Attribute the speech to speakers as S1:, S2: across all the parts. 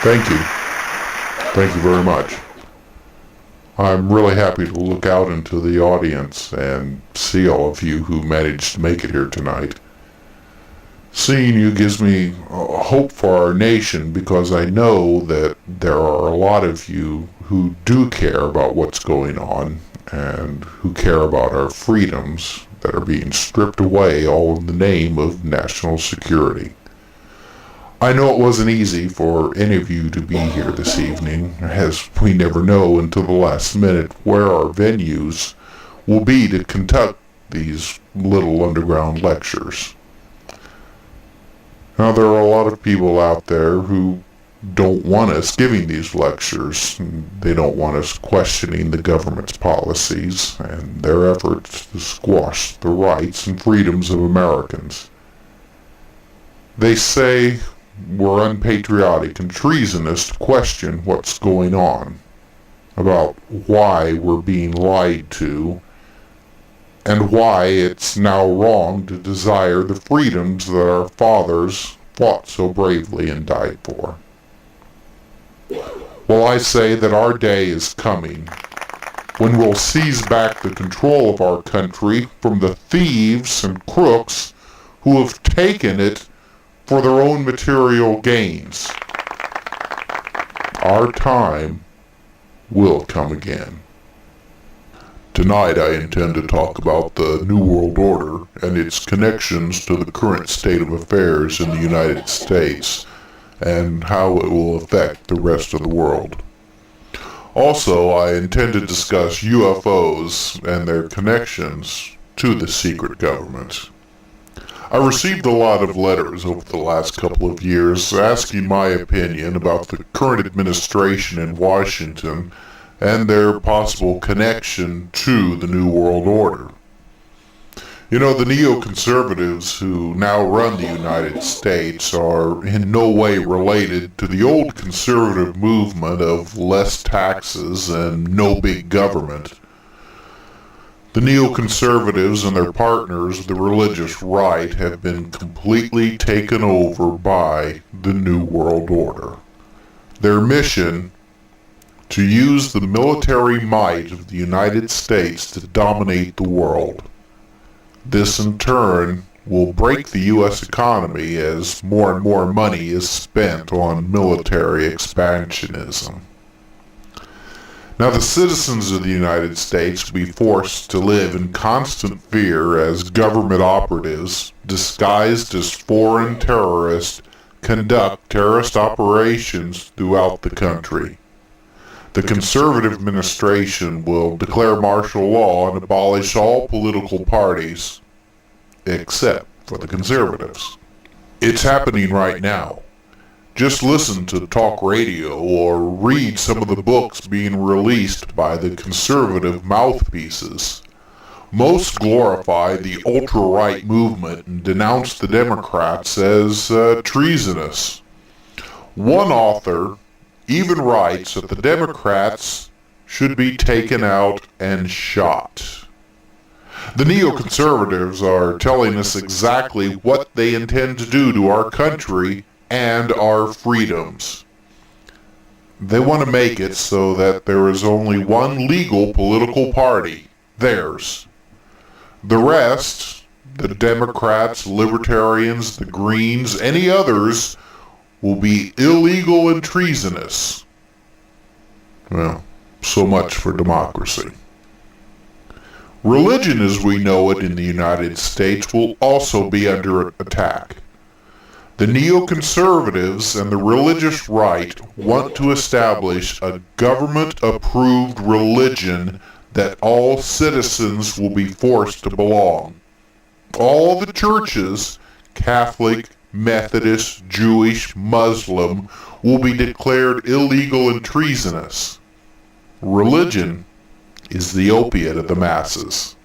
S1: Thank you. Thank you very much. I'm really happy to look out into the audience and see all of you who managed to make it here tonight. Seeing you gives me hope for our nation because I know that there are a lot of you who do care about what's going on and who care about our freedoms that are being stripped away all in the name of national security. I know it wasn't easy for any of you to be here this evening, as we never know until the last minute where our venues will be to conduct these little underground lectures. Now, there are a lot of people out there who don't want us giving these lectures. They don't want us questioning the government's policies and their efforts to squash the rights and freedoms of Americans. They say we're unpatriotic and treasonous to question what's going on, about why we're being lied to, and why it's now wrong to desire the freedoms that our fathers fought so bravely and died for. Well, I say that our day is coming when we'll seize back the control of our country from the thieves and crooks who have taken it for their own material gains. Our time will come again. Tonight I intend to talk about the New World Order and its connections to the current state of affairs in the United States and how it will affect the rest of the world. Also, I intend to discuss UFOs and their connections to the secret government. I received a lot of letters over the last couple of years asking my opinion about the current administration in Washington and their possible connection to the New World Order. You know, the neoconservatives who now run the United States are in no way related to the old conservative movement of less taxes and no big government. The neoconservatives and their partners, the religious right, have been completely taken over by the New World Order. Their mission: to use the military might of the United States to dominate the world. This in turn will break the U.S. economy as more and more money is spent on military expansionism. Now, the citizens of the United States will be forced to live in constant fear as government operatives, disguised as foreign terrorists, conduct terrorist operations throughout the country. The conservative administration will declare martial law and abolish all political parties, except for the conservatives. It's happening right now. Just listen to talk radio or read some of the books being released by the conservative mouthpieces. Most glorify the ultra-right movement and denounce the Democrats as treasonous. One author even writes that the Democrats should be taken out and shot. The neoconservatives are telling us exactly what they intend to do to our country and our freedoms. They want to make it so that there is only one legal political party, theirs. The rest, the Democrats, Libertarians, the Greens, any others, will be illegal and treasonous. Well, so much for democracy. Religion as we know it in the United States will also be under attack. The neoconservatives and the religious right want to establish a government-approved religion that all citizens will be forced to belong. All the churches, Catholic, Methodist, Jewish, Muslim, will be declared illegal and treasonous. Religion is the opiate of the masses.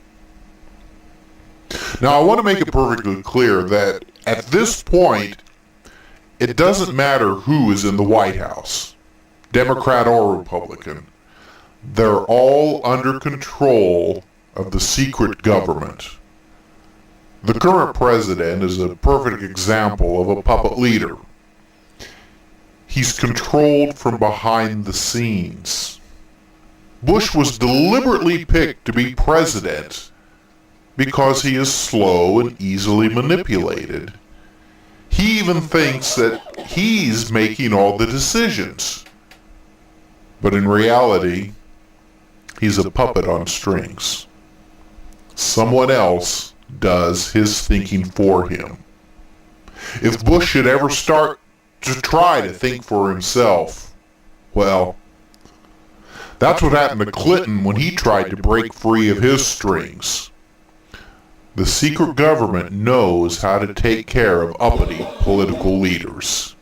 S1: Now, I want to make it perfectly clear that at this point, it doesn't matter who is in the White House, Democrat or Republican. They're all under control of the secret government. The current president is a perfect example of a puppet leader. He's controlled from behind the scenes. Bush was deliberately picked to be president because he is slow and easily manipulated. He even thinks that he's making all the decisions. But in reality, he's a puppet on strings. Someone else does his thinking for him. If Bush should ever start to try to think for himself, well, that's what happened to Clinton when he tried to break free of his strings. The secret government knows how to take care of uppity political leaders.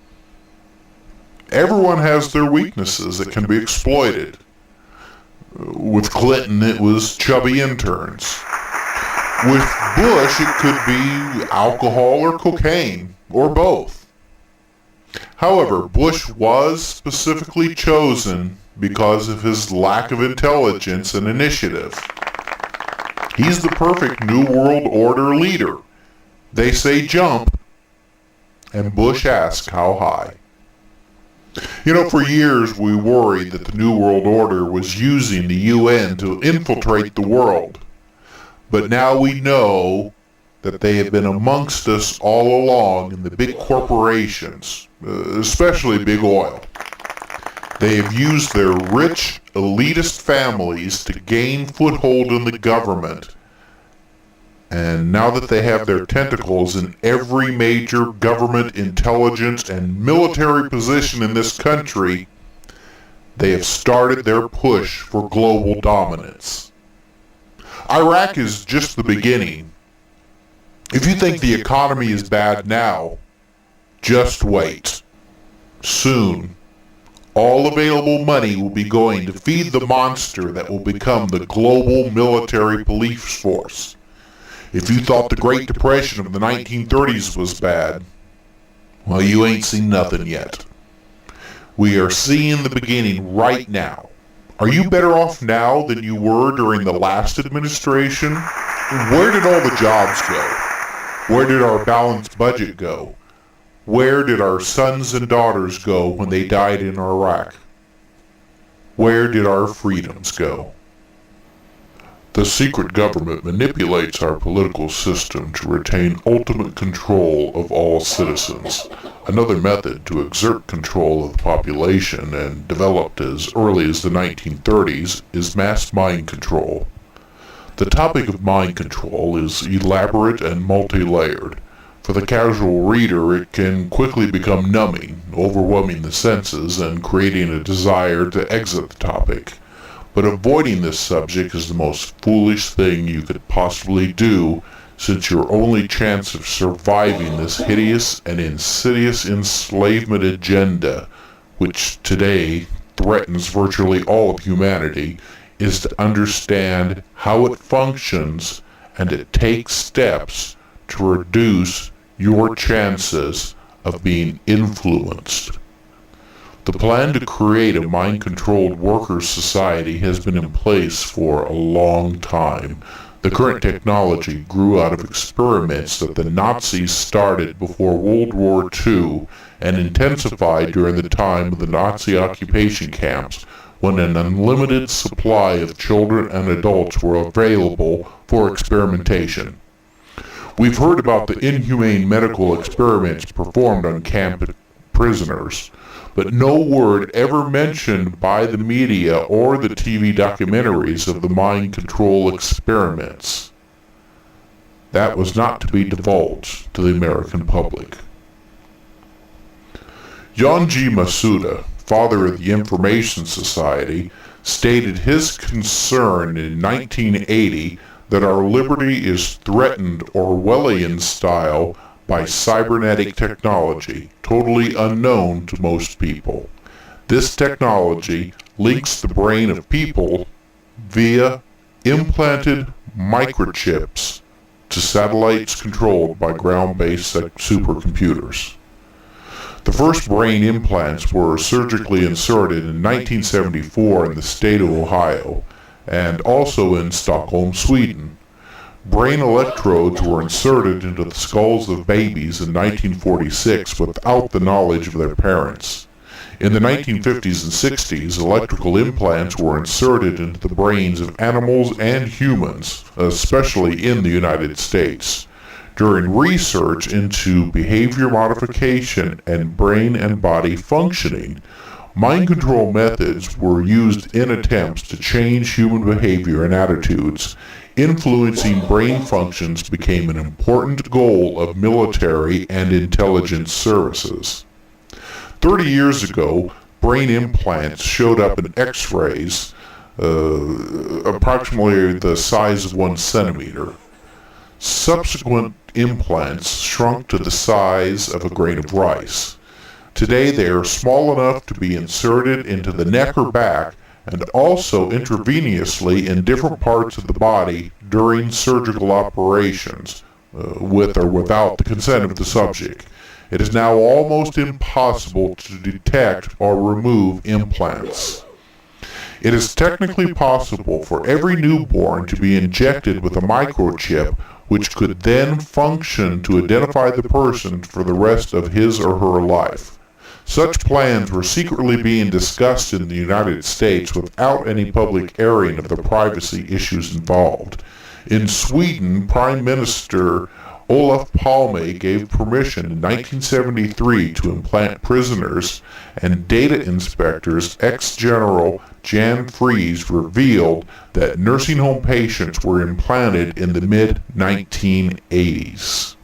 S1: Everyone has their weaknesses that can be exploited. With Clinton, it was chubby interns. With Bush, it could be alcohol or cocaine, or both. However, Bush was specifically chosen because of his lack of intelligence and initiative. He's the perfect New World Order leader. They say jump, and Bush asks how high. You know, for years we worried that the New World Order was using the UN to infiltrate the world. But now we know that they have been amongst us all along in the big corporations, especially big oil. They have used their rich, elitist families to gain foothold in the government. And now that they have their tentacles in every major government, intelligence, and military position in this country, they have started their push for global dominance. Iraq is just the beginning. If you think the economy is bad now, just wait. Soon, all available money will be going to feed the monster that will become the global military police force. If you thought the Great Depression of the 1930s was bad, well, you ain't seen nothing yet. We are seeing the beginning right now. Are you better off now than you were during the last administration? Where did all the jobs go? Where did our balanced budget go? Where did our sons and daughters go when they died in Iraq? Where did our freedoms go? The secret government manipulates our political system to retain ultimate control of all citizens. Another method to exert control of the population, and developed as early as the 1930s, is mass mind control. The topic of mind control is elaborate and multi-layered. For the casual reader, it can quickly become numbing, overwhelming the senses and creating a desire to exit the topic. But avoiding this subject is the most foolish thing you could possibly do, since your only chance of surviving this hideous and insidious enslavement agenda, which today threatens virtually all of humanity, is to understand how it functions and to take steps to reduce your chances of being influenced. The plan to create a mind-controlled workers' society has been in place for a long time. The current technology grew out of experiments that the Nazis started before World War II and intensified during the time of the Nazi occupation camps, when an unlimited supply of children and adults were available for experimentation. We've heard about the inhumane medical experiments performed on camp prisoners, but no word ever mentioned by the media or the TV documentaries of the mind control experiments. That was not to be divulged to the American public. John G. Masuda, father of the Information Society, stated his concern in 1980 that our liberty is threatened Orwellian style by cybernetic technology, totally unknown to most people. This technology links the brain of people via implanted microchips to satellites controlled by ground-based supercomputers. The first brain implants were surgically inserted in 1974 in the state of Ohio, and also in Stockholm, Sweden. Brain electrodes were inserted into the skulls of babies in 1946 without the knowledge of their parents. In the 1950s and 60s, electrical implants were inserted into the brains of animals and humans, especially in the United States. During research into behavior modification and brain and body functioning, mind control methods were used in attempts to change human behavior and attitudes. Influencing brain functions became an important goal of military and intelligence services. 30 years ago, brain implants showed up in X-rays approximately the size of 1 centimeter. Subsequent implants shrunk to the size of a grain of rice. Today they are small enough to be inserted into the neck or back and also intravenously in different parts of the body during surgical operations, with or without the consent of the subject. It is now almost impossible to detect or remove implants. It is technically possible for every newborn to be injected with a microchip which could then function to identify the person for the rest of his or her life. Such plans were secretly being discussed in the United States without any public airing of the privacy issues involved. In Sweden, Prime Minister Olof Palme gave permission in 1973 to implant prisoners, and data inspectors ex-General Jan Fries revealed that nursing home patients were implanted in the mid-1980s.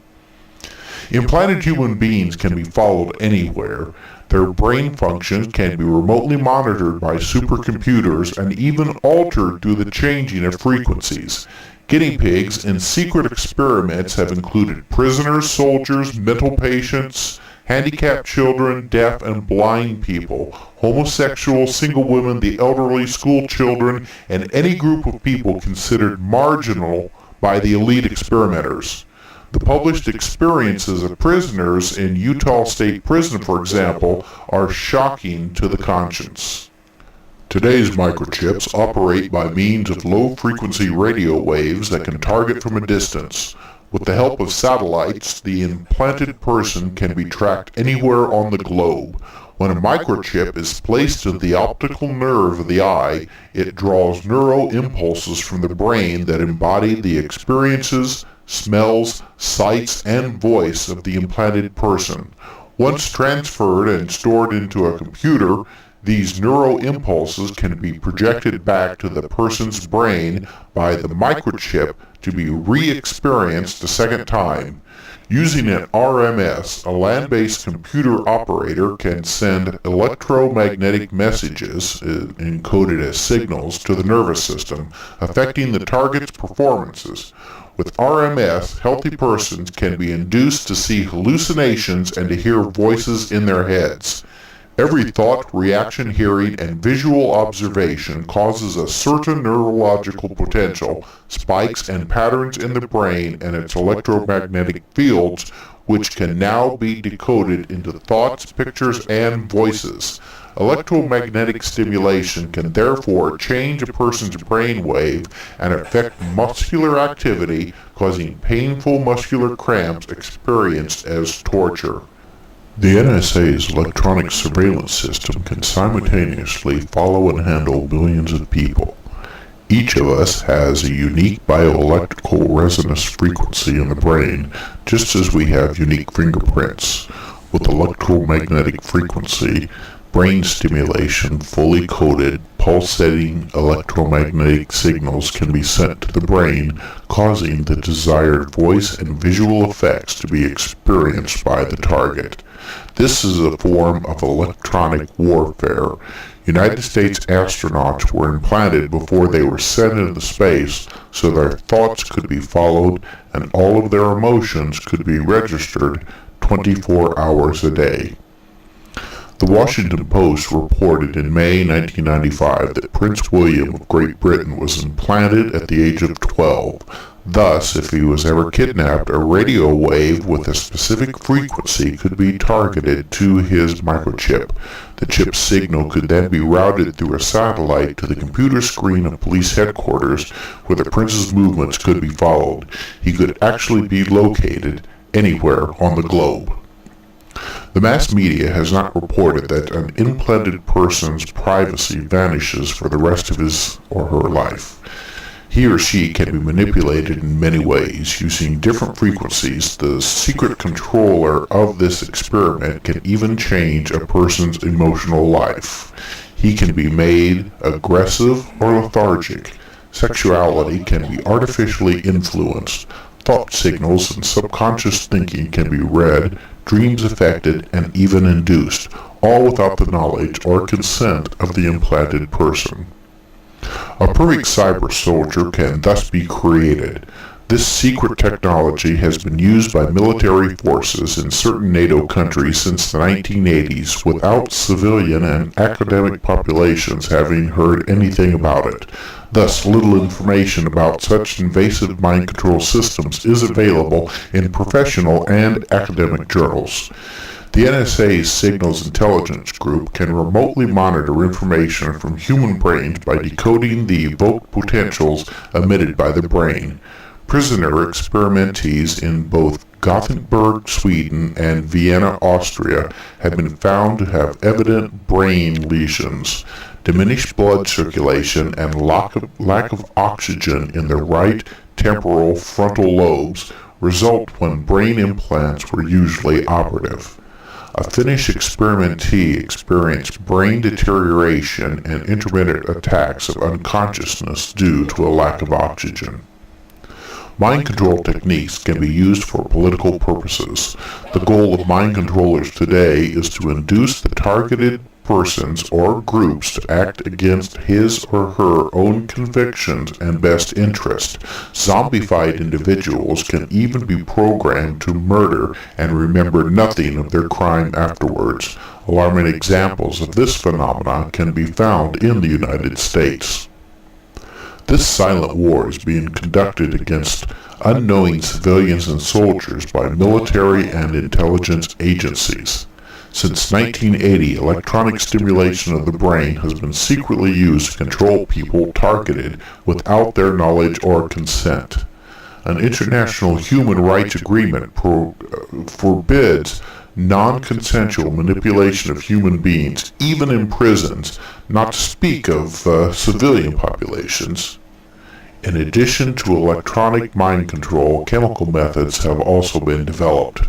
S1: Implanted human beings can be followed anywhere. Their brain functions can be remotely monitored by supercomputers and even altered through the changing of frequencies. Guinea pigs in secret experiments have included prisoners, soldiers, mental patients, handicapped children, deaf and blind people, homosexual, single women, the elderly, school children, and any group of people considered marginal by the elite experimenters. The published experiences of prisoners in Utah State Prison, for example, are shocking to the conscience. Today's microchips operate by means of low-frequency radio waves that can target from a distance. With the help of satellites, the implanted person can be tracked anywhere on the globe. When a microchip is placed in the optical nerve of the eye, it draws neural impulses from the brain that embody the experiences, smells, sights, and voice of the implanted person. Once transferred and stored into a computer, these neural impulses can be projected back to the person's brain by the microchip to be re-experienced a second time. Using an RMS, a land-based computer operator can send electromagnetic messages, encoded as signals, to the nervous system, affecting the target's performances. With RMS, healthy persons can be induced to see hallucinations and to hear voices in their heads. Every thought, reaction, hearing, and visual observation causes a certain neurological potential, spikes and patterns in the brain and its electromagnetic fields, which can now be decoded into thoughts, pictures, and voices. Electromagnetic stimulation can therefore change a person's brainwave and affect muscular activity, causing painful muscular cramps experienced as torture. The NSA's electronic surveillance system can simultaneously follow and handle millions of people. Each of us has a unique bioelectrical resonance frequency in the brain, just as we have unique fingerprints. With electromagnetic frequency, brain stimulation, fully coded, pulsating electromagnetic signals can be sent to the brain, causing the desired voice and visual effects to be experienced by the target. This is a form of electronic warfare. United States astronauts were implanted before they were sent into space so their thoughts could be followed and all of their emotions could be registered 24 hours a day. The Washington Post reported in May 1995 that Prince William of Great Britain was implanted at the age of 12. Thus, if he was ever kidnapped, a radio wave with a specific frequency could be targeted to his microchip. The chip's signal could then be routed through a satellite to the computer screen of police headquarters, where the prince's movements could be followed. He could actually be located anywhere on the globe. The mass media has not reported that an implanted person's privacy vanishes for the rest of his or her life. He or she can be manipulated in many ways using different frequencies. The secret controller of this experiment can even change a person's emotional life. He can be made aggressive or lethargic. Sexuality can be artificially influenced. Thought signals and subconscious thinking can be read, dreams affected, and even induced, all without the knowledge or consent of the implanted person. A perfect cyber soldier can thus be created. This secret technology has been used by military forces in certain NATO countries since the 1980s without civilian and academic populations having heard anything about it. Thus, little information about such invasive mind control systems is available in professional and academic journals. The NSA's Signals Intelligence Group can remotely monitor information from human brains by decoding the evoked potentials emitted by the brain. Prisoner experimentees in both Gothenburg, Sweden, and Vienna, Austria, have been found to have evident brain lesions. Diminished blood circulation and lack of oxygen in the right temporal frontal lobes result when brain implants were usually operative. A Finnish experimentee experienced brain deterioration and intermittent attacks of unconsciousness due to a lack of oxygen. Mind control techniques can be used for political purposes. The goal of mind controllers today is to induce the targeted persons or groups to act against his or her own convictions and best interest. Zombified individuals can even be programmed to murder and remember nothing of their crime afterwards. Alarming examples of this phenomenon can be found in the United States. This silent war is being conducted against unknowing civilians and soldiers by military and intelligence agencies. Since 1980, electronic stimulation of the brain has been secretly used to control people targeted without their knowledge or consent. An international human rights agreement forbids non-consensual manipulation of human beings, even in prisons, not to speak of civilian populations. In addition to electronic mind control, chemical methods have also been developed.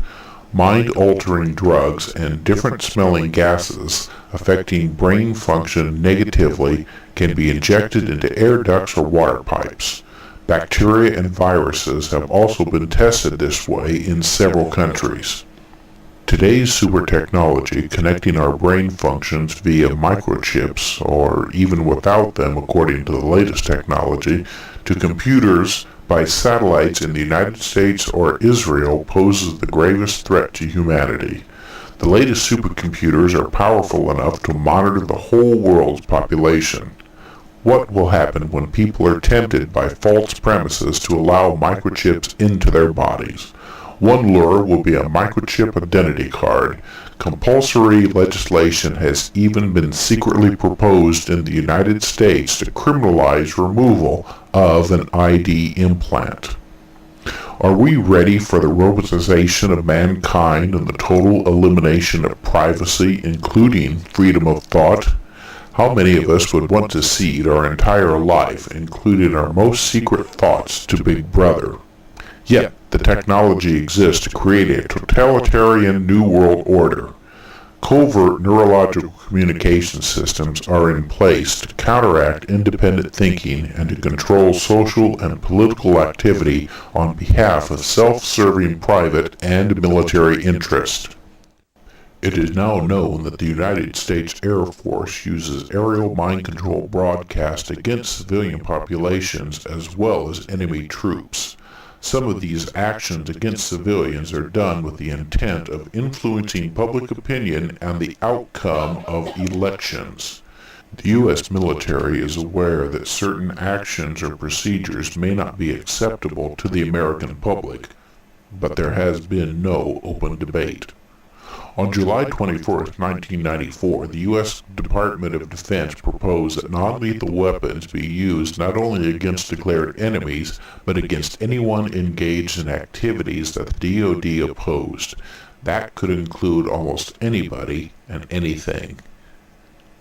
S1: Mind-altering drugs and different smelling gases affecting brain function negatively can be injected into air ducts or water pipes. Bacteria and viruses have also been tested this way in several countries. Today's super technology connecting our brain functions via microchips, or even without them according to the latest technology, to computers by satellites in the United States or Israel poses the gravest threat to humanity. The latest supercomputers are powerful enough to monitor the whole world's population. What will happen when people are tempted by false premises to allow microchips into their bodies? One lure will be a microchip identity card. Compulsory legislation has even been secretly proposed in the United States to criminalize removal of an ID implant. Are we ready for the robotization of mankind and the total elimination of privacy, including freedom of thought? How many of us would want to cede our entire life, including our most secret thoughts, to Big Brother? Yet, the technology exists to create a totalitarian new world order. Covert neurological communication systems are in place to counteract independent thinking and to control social and political activity on behalf of self-serving private and military interest. It is now known that the United States Air Force uses aerial mind control broadcast against civilian populations as well as enemy troops. Some of these actions against civilians are done with the intent of influencing public opinion and the outcome of elections. The U.S. military is aware that certain actions or procedures may not be acceptable to the American public, but there has been no open debate. On July 24, 1994, the U.S. Department of Defense proposed that non-lethal weapons be used not only against declared enemies, but against anyone engaged in activities that the DoD opposed. That could include almost anybody and anything.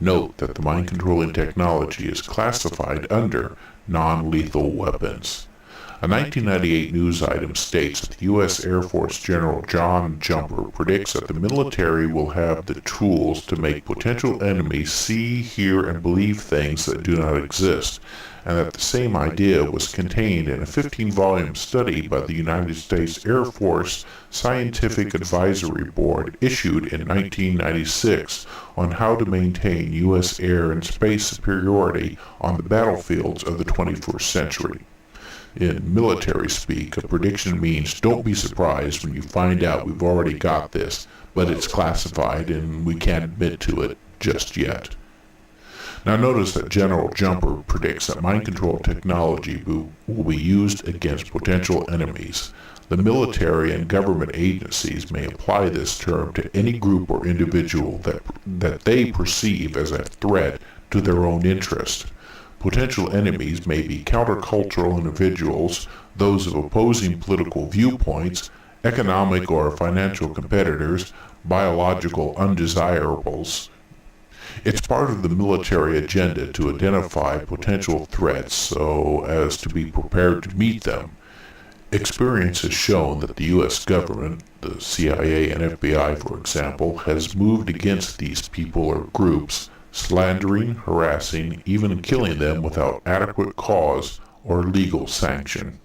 S1: Note that the mind-controlling technology is classified under non-lethal weapons. A 1998 news item states that the U.S. Air Force General John Jumper predicts that the military will have the tools to make potential enemies see, hear, and believe things that do not exist, and that the same idea was contained in a 15-volume study by the United States Air Force Scientific Advisory Board issued in 1996 on how to maintain U.S. air and space superiority on the battlefields of the 21st century. In military speak, a prediction means don't be surprised when you find out we've already got this, but it's classified and we can't admit to it just yet. Now notice that General Jumper predicts that mind control technology will be used against potential enemies. The military and government agencies may apply this term to any group or individual that they perceive as a threat to their own interest. Potential enemies may be countercultural individuals, those of opposing political viewpoints, economic or financial competitors, biological undesirables. It's part of the military agenda to identify potential threats so as to be prepared to meet them. Experience has shown that the U.S. government, the CIA and FBI for example, has moved against these people or groups, slandering, harassing, even killing them without adequate cause or legal sanction.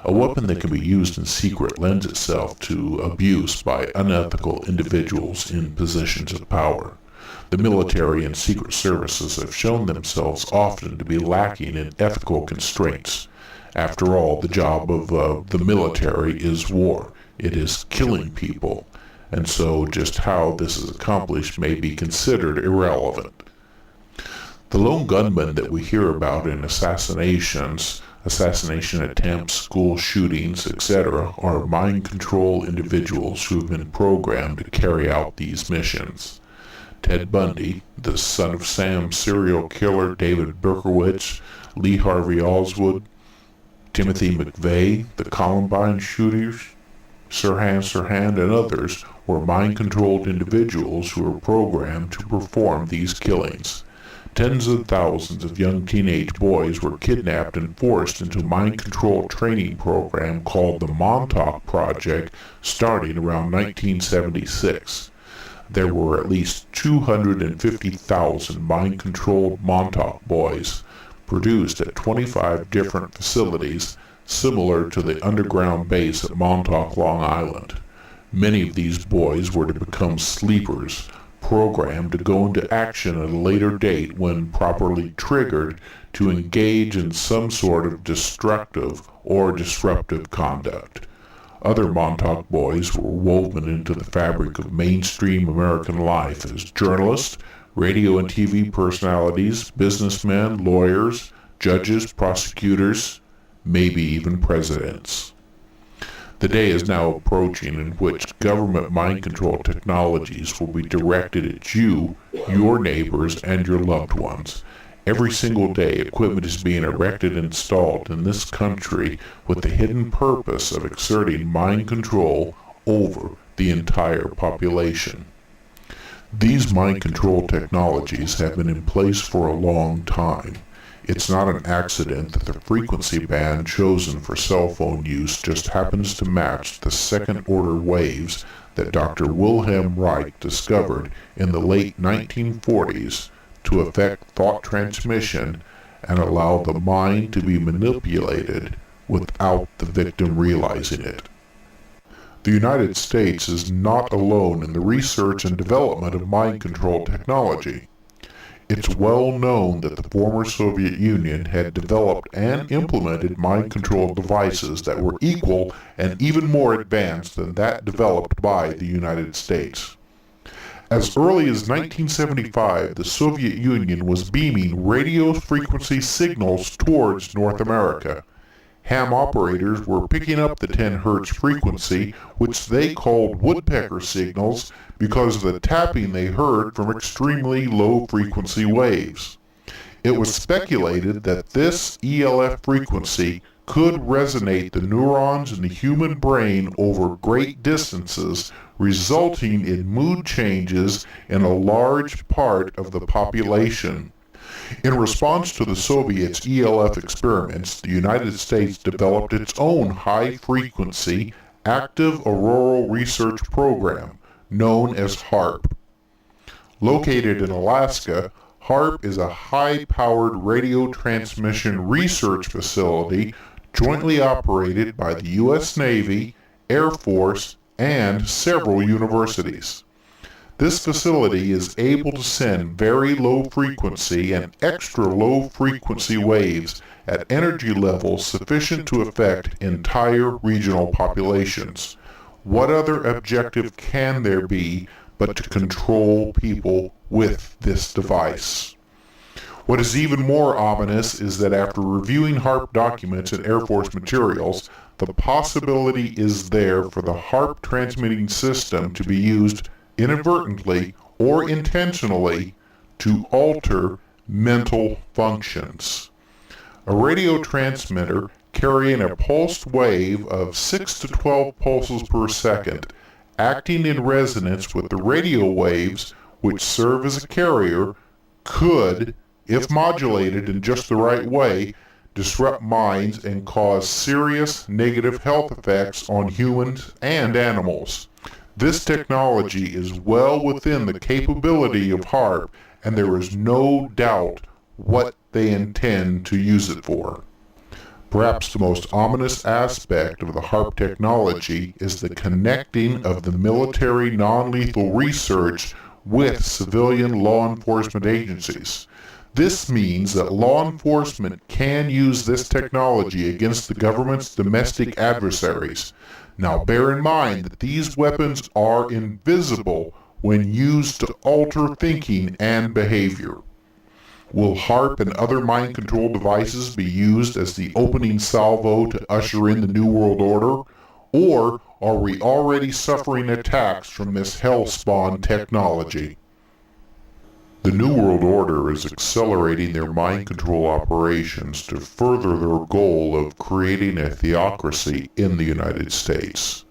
S1: A weapon that can be used in secret lends itself to abuse by unethical individuals in positions of power. The military and secret services have shown themselves often to be lacking in ethical constraints. After all, the job of the military is war. It is killing people. And so just how this is accomplished may be considered irrelevant. The lone gunmen that we hear about in assassinations, assassination attempts, school shootings, etc., are mind control individuals who have been programmed to carry out these missions. Ted Bundy, the Son of Sam serial killer David Berkowitz, Lee Harvey Oswald, Timothy McVeigh, the Columbine shooters, Sirhan, and others were mind-controlled individuals who were programmed to perform these killings. Tens of thousands of young teenage boys were kidnapped and forced into a mind-control training program called the Montauk Project starting around 1976. There were at least 250,000 mind-controlled Montauk boys produced at 25 different facilities similar to the underground base at Montauk, Long Island. Many of these boys were to become sleepers, programmed to go into action at a later date when properly triggered to engage in some sort of destructive or disruptive conduct. Other Montauk boys were woven into the fabric of mainstream American life as journalists, radio and TV personalities, businessmen, lawyers, judges, prosecutors, maybe even presidents. The day is now approaching in which government mind control technologies will be directed at you, your neighbors, and your loved ones. Every single day, equipment is being erected and installed in this country with the hidden purpose of exerting mind control over the entire population. These mind control technologies have been in place for a long time. It's not an accident that the frequency band chosen for cell phone use just happens to match the second-order waves that Dr. Wilhelm Reich discovered in the late 1940s to affect thought transmission and allow the mind to be manipulated without the victim realizing it. The United States is not alone in the research and development of mind control technology. It's well known that the former Soviet Union had developed and implemented mind control devices that were equal and even more advanced than that developed by the United States. As early as 1975, the Soviet Union was beaming radio frequency signals towards North America. Ham operators were picking up the 10 Hz frequency, which they called woodpecker signals because of the tapping they heard from extremely low frequency waves. It was speculated that this ELF frequency could resonate the neurons in the human brain over great distances, resulting in mood changes in a large part of the population. In response to the Soviets' ELF experiments, the United States developed its own high-frequency, active auroral research program, known as HAARP. Located in Alaska, HAARP is a high-powered radio transmission research facility jointly operated by the U.S. Navy, Air Force, and several universities. This facility is able to send very low frequency and extra low frequency waves at energy levels sufficient to affect entire regional populations. What other objective can there be but to control people with this device? What is even more ominous is that after reviewing HAARP documents and Air Force materials, the possibility is there for the HAARP transmitting system to be used inadvertently or intentionally to alter mental functions. A radio transmitter carrying a pulsed wave of 6 to 12 pulses per second, acting in resonance with the radio waves which serve as a carrier, could, if modulated in just the right way, disrupt minds and cause serious negative health effects on humans and animals. This technology is well within the capability of HAARP, and there is no doubt what they intend to use it for. Perhaps the most ominous aspect of the HAARP technology is the connecting of the military non-lethal research with civilian law enforcement agencies. This means that law enforcement can use this technology against the government's domestic adversaries. Now bear in mind that these weapons are invisible when used to alter thinking and behavior. Will HAARP and other mind control devices be used as the opening salvo to usher in the New World Order? Or are we already suffering attacks from this hell-spawn technology? The New World Order is accelerating their mind control operations to further their goal of creating a theocracy in the United States.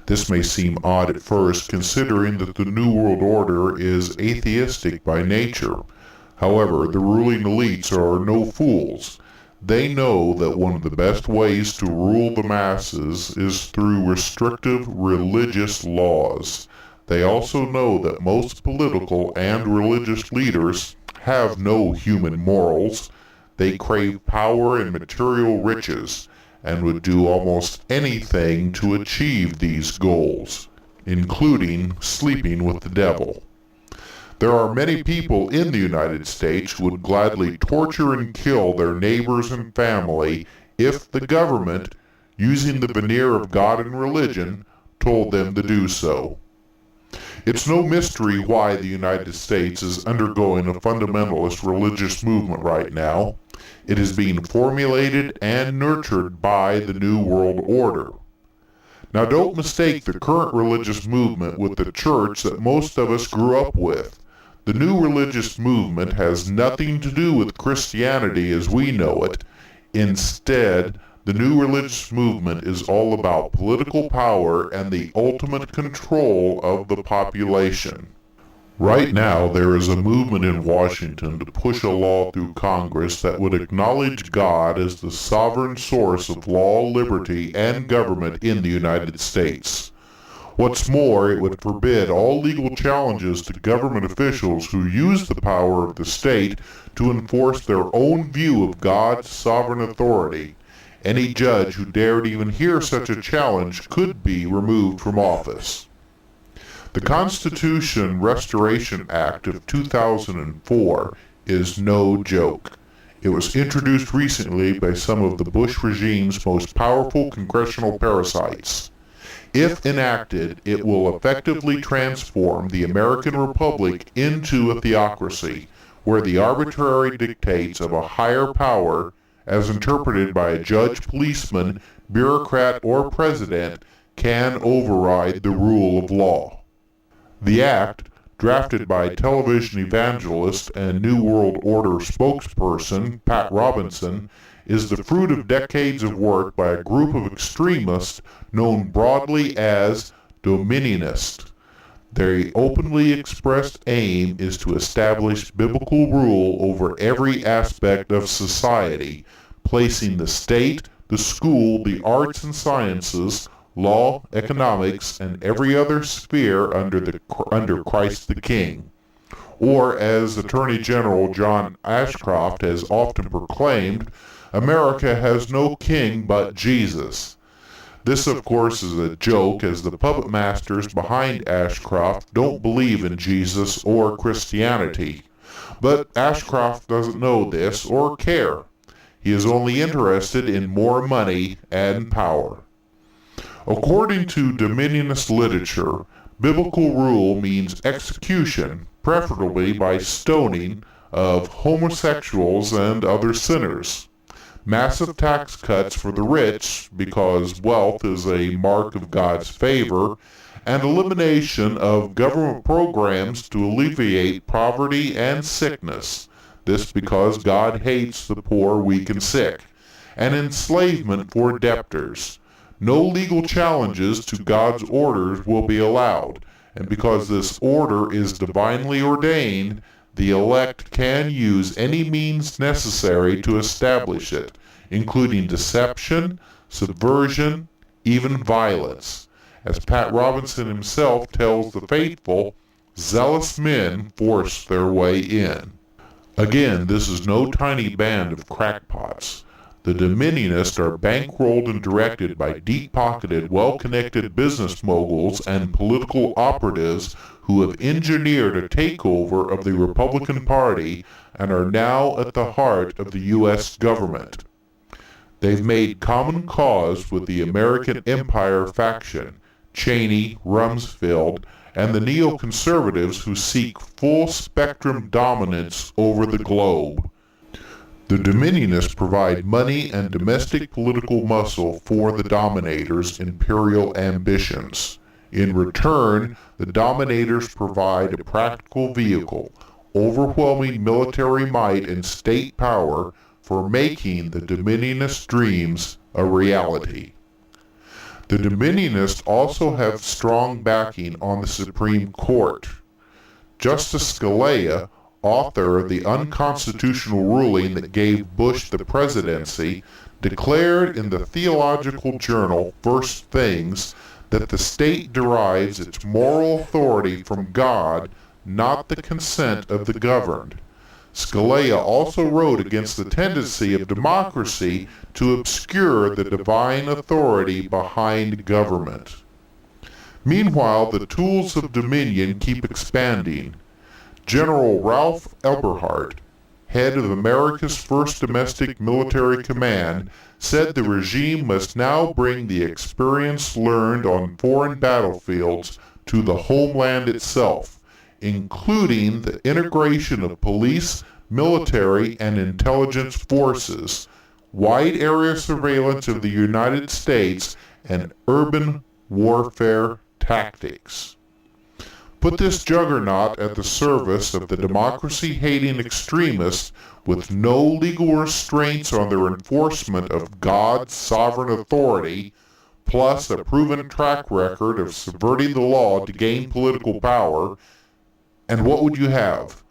S1: This may seem odd at first, considering that the New World Order is atheistic by nature. However, the ruling elites are no fools. They know that one of the best ways to rule the masses is through restrictive religious laws. They also know that most political and religious leaders have no human morals. They crave power and material riches, and would do almost anything to achieve these goals, including sleeping with the devil. There are many people in the United States who would gladly torture and kill their neighbors and family if the government, using the veneer of God and religion, told them to do so. It's no mystery why the United States is undergoing a fundamentalist religious movement right now. It is being formulated and nurtured by the New World Order. Now don't mistake the current religious movement with the church that most of us grew up with. The new religious movement has nothing to do with Christianity as we know it. Instead, the new religious movement is all about political power and the ultimate control of the population. Right now, there is a movement in Washington to push a law through Congress that would acknowledge God as the sovereign source of law, liberty, and government in the United States. What's more, it would forbid all legal challenges to government officials who use the power of the state to enforce their own view of God's sovereign authority. Any judge who dared even hear such a challenge could be removed from office. The Constitution Restoration Act of 2004 is no joke. It was introduced recently by some of the Bush regime's most powerful congressional parasites. If enacted, it will effectively transform the American Republic into a theocracy, where the arbitrary dictates of a higher power, as interpreted by a judge, policeman, bureaucrat, or president, can override the rule of law. The act, drafted by television evangelist and New World Order spokesperson Pat Robinson, is the fruit of decades of work by a group of extremists known broadly as dominionists. Their openly expressed aim is to establish biblical rule over every aspect of society, placing the state, the school, the arts and sciences, law, economics, and every other sphere under Christ the King. Or, as Attorney General John Ashcroft has often proclaimed, America has no king but Jesus. This, of course, is a joke, as the puppet masters behind Ashcroft don't believe in Jesus or Christianity. But Ashcroft doesn't know this or care. He is only interested in more money and power. According to dominionist literature, biblical rule means execution, preferably by stoning, of homosexuals and other sinners. Massive tax cuts for the rich, because wealth is a mark of God's favor, and elimination of government programs to alleviate poverty and sickness, this because God hates the poor, weak, and sick, and enslavement for debtors. No legal challenges to God's orders will be allowed, and because this order is divinely ordained, the elect can use any means necessary to establish it, including deception, subversion, even violence. As Pat Robinson himself tells the faithful, zealous men force their way in. Again, this is no tiny band of crackpots. The dominionists are bankrolled and directed by deep-pocketed, well-connected business moguls and political operatives who have engineered a takeover of the Republican Party and are now at the heart of the U.S. government. They've made common cause with the American Empire faction, Cheney, Rumsfeld, and the neoconservatives who seek full-spectrum dominance over the globe. The dominionists provide money and domestic political muscle for the dominators' imperial ambitions. In return, the dominators provide a practical vehicle, overwhelming military might and state power for making the dominionist dreams a reality. The dominionists also have strong backing on the Supreme Court. Justice Scalia, author of the unconstitutional ruling that gave Bush the presidency, declared in the theological journal First Things that the state derives its moral authority from God, not the consent of the governed. Scalia also wrote against the tendency of democracy to obscure the divine authority behind government. Meanwhile, the tools of dominion keep expanding. General Ralph Eberhart, head of America's first domestic military command, said the regime must now bring the experience learned on foreign battlefields to the homeland itself, including the integration of police, military, and intelligence forces, wide area surveillance of the United States, and urban warfare tactics. Put this juggernaut at the service of the democracy-hating extremists with no legal restraints on their enforcement of God's sovereign authority, plus a proven track record of subverting the law to gain political power, and what would you have?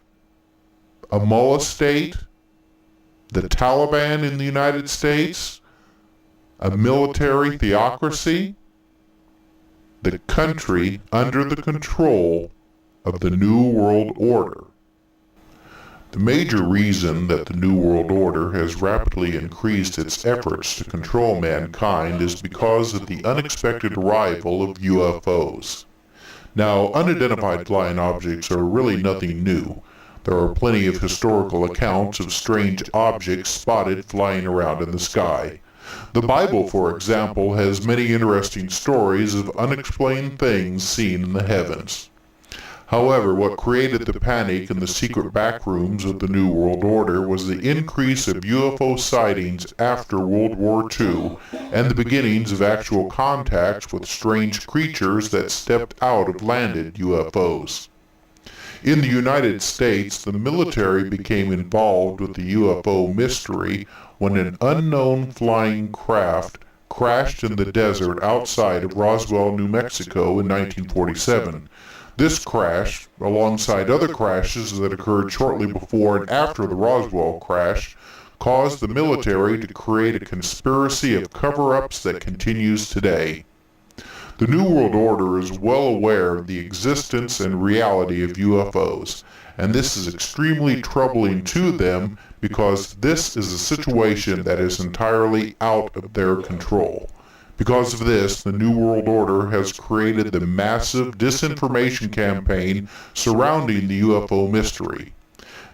S1: A mullah state? The Taliban in the United States? A military theocracy? The country under the control of the New World Order. The major reason that the New World Order has rapidly increased its efforts to control mankind is because of the unexpected arrival of UFOs. Now, unidentified flying objects are really nothing new. There are plenty of historical accounts of strange objects spotted flying around in the sky. The Bible, for example, has many interesting stories of unexplained things seen in the heavens. However, what created the panic in the secret backrooms of the New World Order was the increase of UFO sightings after World War II and the beginnings of actual contacts with strange creatures that stepped out of landed UFOs. In the United States, the military became involved with the UFO mystery when an unknown flying craft crashed in the desert outside of Roswell, New Mexico in 1947. This crash, alongside other crashes that occurred shortly before and after the Roswell crash, caused the military to create a conspiracy of cover-ups that continues today. The New World Order is well aware of the existence and reality of UFOs, and this is extremely troubling to them because this is a situation that is entirely out of their control. Because of this, the New World Order has created the massive disinformation campaign surrounding the UFO mystery.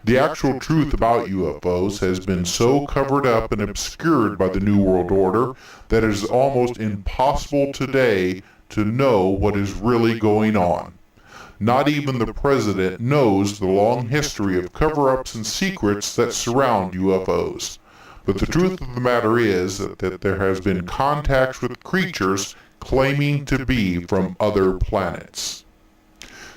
S1: The actual truth about UFOs has been so covered up and obscured by the New World Order that it is almost impossible today to know what is really going on. Not even the president knows the long history of cover-ups and secrets that surround UFOs. But the truth of the matter is that there has been contacts with creatures claiming to be from other planets.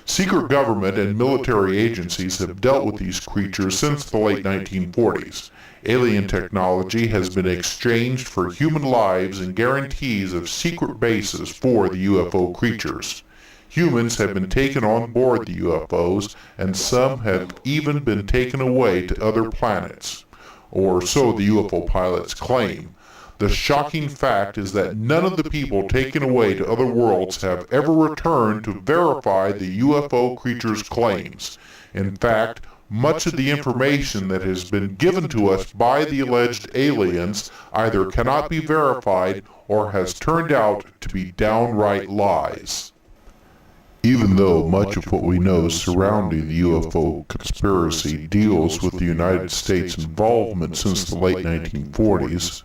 S1: Secret government and military agencies have dealt with these creatures since the late 1940s. Alien technology has been exchanged for human lives and guarantees of secret bases for the UFO creatures. Humans have been taken on board the UFOs, and some have even been taken away to other planets, or so the UFO pilots claim. The shocking fact is that none of the people taken away to other worlds have ever returned to verify the UFO creatures' claims. In fact, much of the information that has been given to us by the alleged aliens either cannot be verified or has turned out to be downright lies. Even though much of what we know surrounding the UFO conspiracy deals with the United States' involvement since the late 1940s,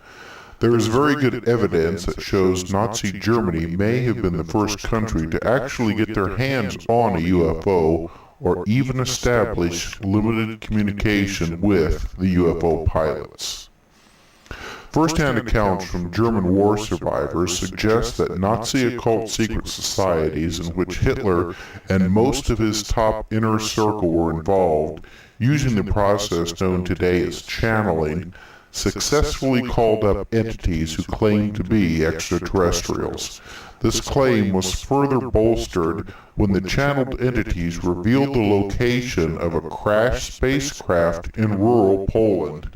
S1: there is very good evidence that shows Nazi Germany may have been the first country to actually get their hands on a UFO or even establish limited communication with the UFO pilots. First-hand accounts from German war survivors suggest that Nazi occult secret societies in which Hitler and most of his top inner circle were involved, using the process known today as channeling, successfully called up entities who claimed to be extraterrestrials. This claim was further bolstered when the channeled entities revealed the location of a crashed spacecraft in rural Poland.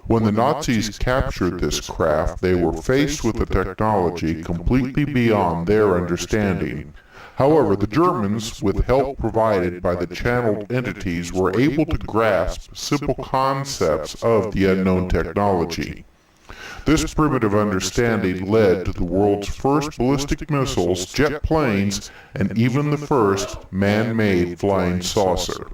S1: When the Nazis captured this craft, they were faced with a technology completely beyond their understanding. However, the Germans, with help provided by the channeled entities, were able to grasp simple concepts of the unknown technology. This primitive understanding led to the world's first ballistic missiles, jet planes, and even the first man-made flying saucer.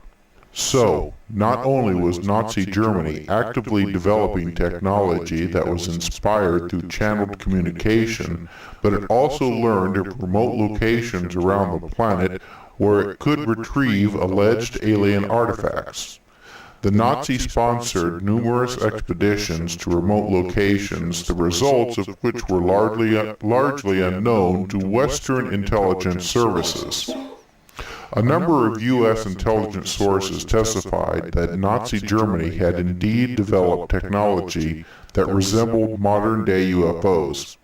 S1: So, not only was Nazi Germany actively developing technology that was inspired through channeled communication, but it also learned of remote locations around the planet where it could retrieve alleged alien artifacts. The Nazis sponsored numerous expeditions to remote locations, the results of which were largely unknown to Western intelligence services. A number of U.S. intelligence sources testified that Nazi Germany had indeed developed technology that resembled modern-day UFOs.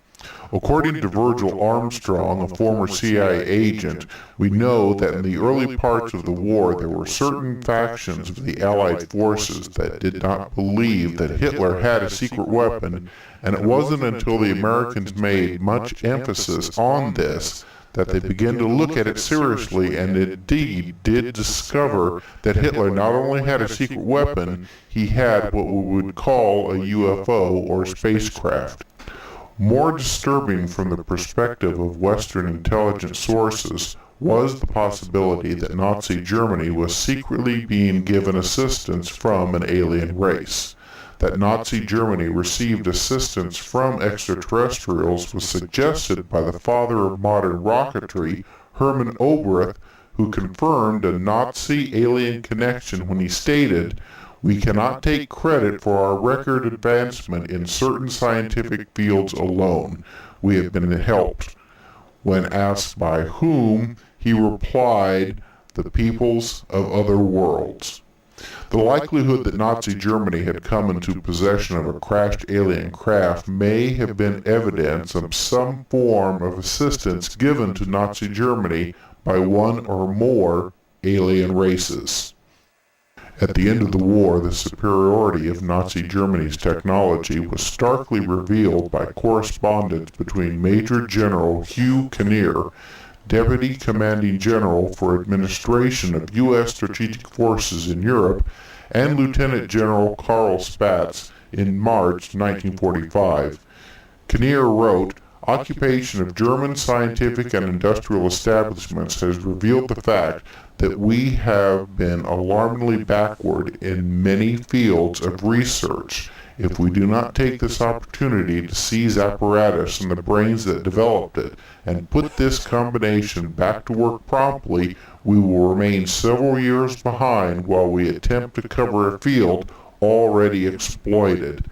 S1: According to Virgil Armstrong, a former CIA agent, we know that in the early parts of the war there were certain factions of the Allied forces that did not believe that Hitler had a secret weapon, and it wasn't until the Americans made much emphasis on this that they began to look at it seriously and indeed did discover that Hitler not only had a secret weapon, he had what we would call a UFO or spacecraft. More disturbing from the perspective of Western intelligence sources was the possibility that Nazi Germany was secretly being given assistance from an alien race. That Nazi Germany received assistance from extraterrestrials was suggested by the father of modern rocketry, Hermann Oberth, who confirmed a Nazi alien connection when he stated, "We cannot take credit for our record advancement in certain scientific fields alone. We have been helped." When asked by whom, he replied the peoples of other worlds. The likelihood that Nazi Germany had come into possession of a crashed alien craft may have been evidence of some form of assistance given to Nazi Germany by one or more alien races. At the end of the war, the superiority of Nazi Germany's technology was starkly revealed by correspondence between Major General Hugh Kinnear, Deputy Commanding General for Administration of U.S. Strategic Forces in Europe, and Lieutenant General Karl Spaatz in March 1945. Kinnear wrote, "Occupation of German scientific and industrial establishments has revealed the fact that we have been alarmingly backward in many fields of research. If we do not take this opportunity to seize apparatus and the brains that developed it, and put this combination back to work promptly, we will remain several years behind while we attempt to cover a field already exploited."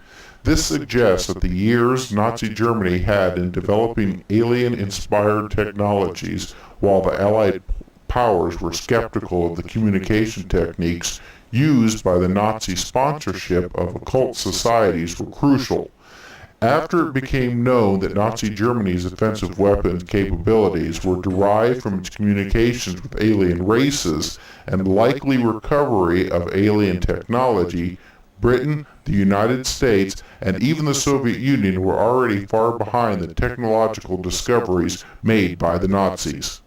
S1: This suggests that the years Nazi Germany had in developing alien-inspired technologies, while the Allied powers were skeptical of the communication techniques used by the Nazi sponsorship of occult societies, were crucial. After it became known that Nazi Germany's offensive weapons capabilities were derived from its communications with alien races and likely recovery of alien technology, Britain, the United States, and even the Soviet Union were already far behind the technological discoveries made by the Nazis.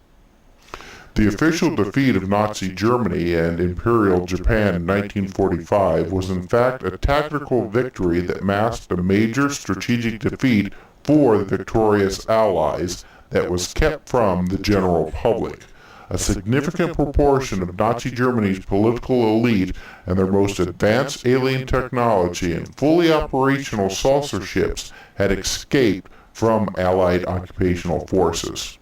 S1: The official defeat of Nazi Germany and Imperial Japan in 1945 was in fact a tactical victory that masked a major strategic defeat for the victorious Allies that was kept from the general public. A significant proportion of Nazi Germany's political elite and their most advanced alien technology and fully operational saucer ships had escaped from Allied occupational forces.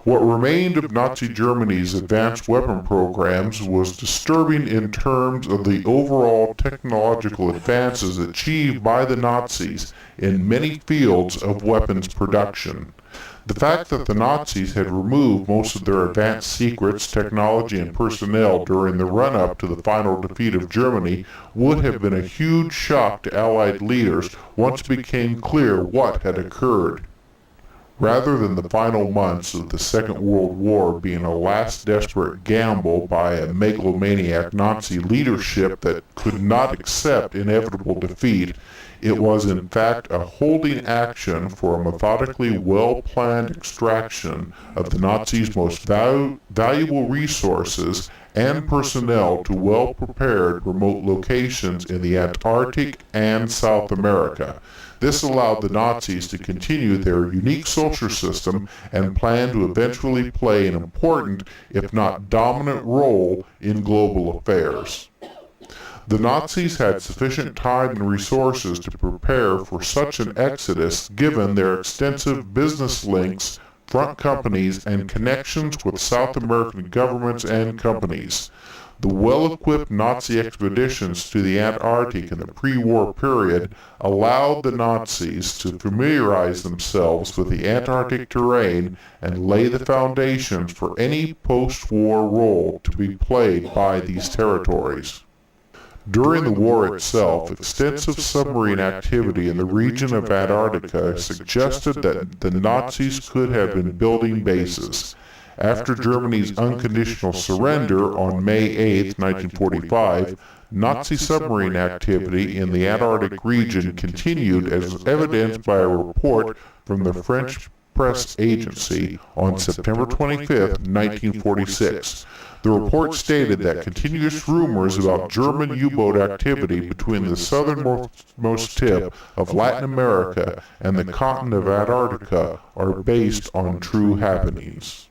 S1: What remained of Nazi Germany's advanced weapon programs was disturbing in terms of the overall technological advances achieved by the Nazis in many fields of weapons production. The fact that the Nazis had removed most of their advanced secrets, technology, and personnel during the run-up to the final defeat of Germany would have been a huge shock to Allied leaders once it became clear what had occurred. Rather than the final months of the Second World War being a last desperate gamble by a megalomaniac Nazi leadership that could not accept inevitable defeat, it was in fact a holding action for a methodically well-planned extraction of the Nazis' most valuable resources and personnel to well-prepared remote locations in the Antarctic and South America. This allowed the Nazis to continue their unique social system and plan to eventually play an important, if not dominant, role in global affairs. The Nazis had sufficient time and resources to prepare for such an exodus given their extensive business links, front companies, and connections with South American governments and companies. The well-equipped Nazi expeditions to the Antarctic in the pre-war period allowed the Nazis to familiarize themselves with the Antarctic terrain and lay the foundations for any post-war role to be played by these territories. During the war itself, extensive submarine activity in the region of Antarctica suggested that the Nazis could have been building bases. After Germany's unconditional surrender on May 8, 1945, Nazi submarine activity in the Antarctic region continued as evidenced by a report from the French press agency on September 25, 1946. The report stated that continuous rumors about German U-boat activity between the southernmost tip of Latin America and the continent of Antarctica are based on true happenings.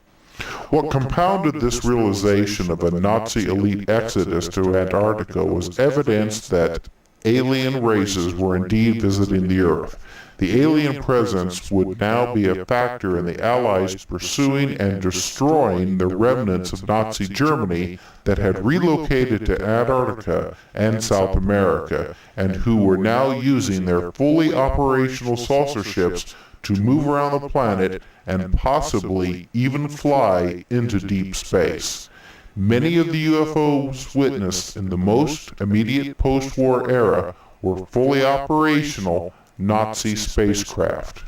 S1: What compounded this realization of a Nazi elite exodus to Antarctica was evidence that alien races were indeed visiting the Earth. The alien presence would now be a factor in the Allies pursuing and destroying the remnants of Nazi Germany that had relocated to Antarctica and South America, and who were now using their fully operational saucer ships to move around the planet and possibly even fly into deep space. Many of the UFOs witnessed in the most immediate post-war era were fully operational Nazi spacecraft.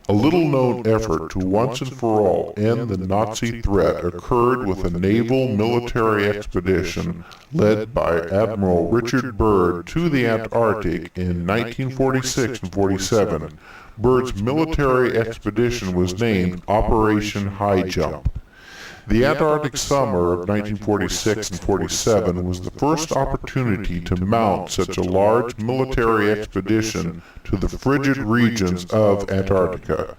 S1: A little-known effort to once and for all end the Nazi threat occurred with a naval military expedition led by Admiral Richard Byrd to the Antarctic in 1946 and 47. Byrd's military expedition was named Operation High Jump. The Antarctic summer of 1946 and 47 was the first opportunity to mount such a large military expedition to the frigid regions of Antarctica.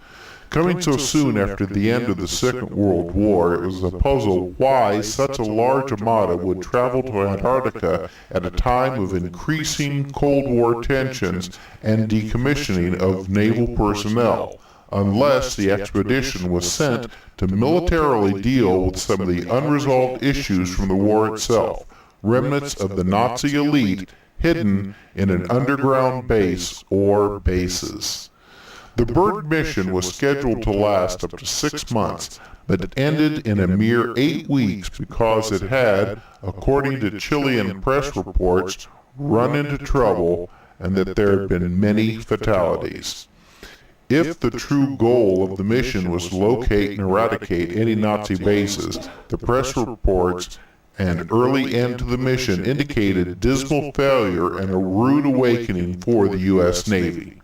S1: Coming so soon after the end of the Second World War, it was a puzzle why such a large armada would travel to Antarctica at a time of increasing Cold War tensions and decommissioning of naval personnel, unless the expedition was sent to militarily deal with some of the unresolved issues from the war itself, remnants of the Nazi elite hidden in an underground base or bases. The Byrd mission was scheduled to last up to 6 months, but it ended in a mere 8 weeks because it had, according to Chilean press reports, run into trouble and that there had been many fatalities. If the true goal of the mission was to locate and eradicate any Nazi bases, the press reports and early end to the mission indicated dismal failure and a rude awakening for the U.S. Navy.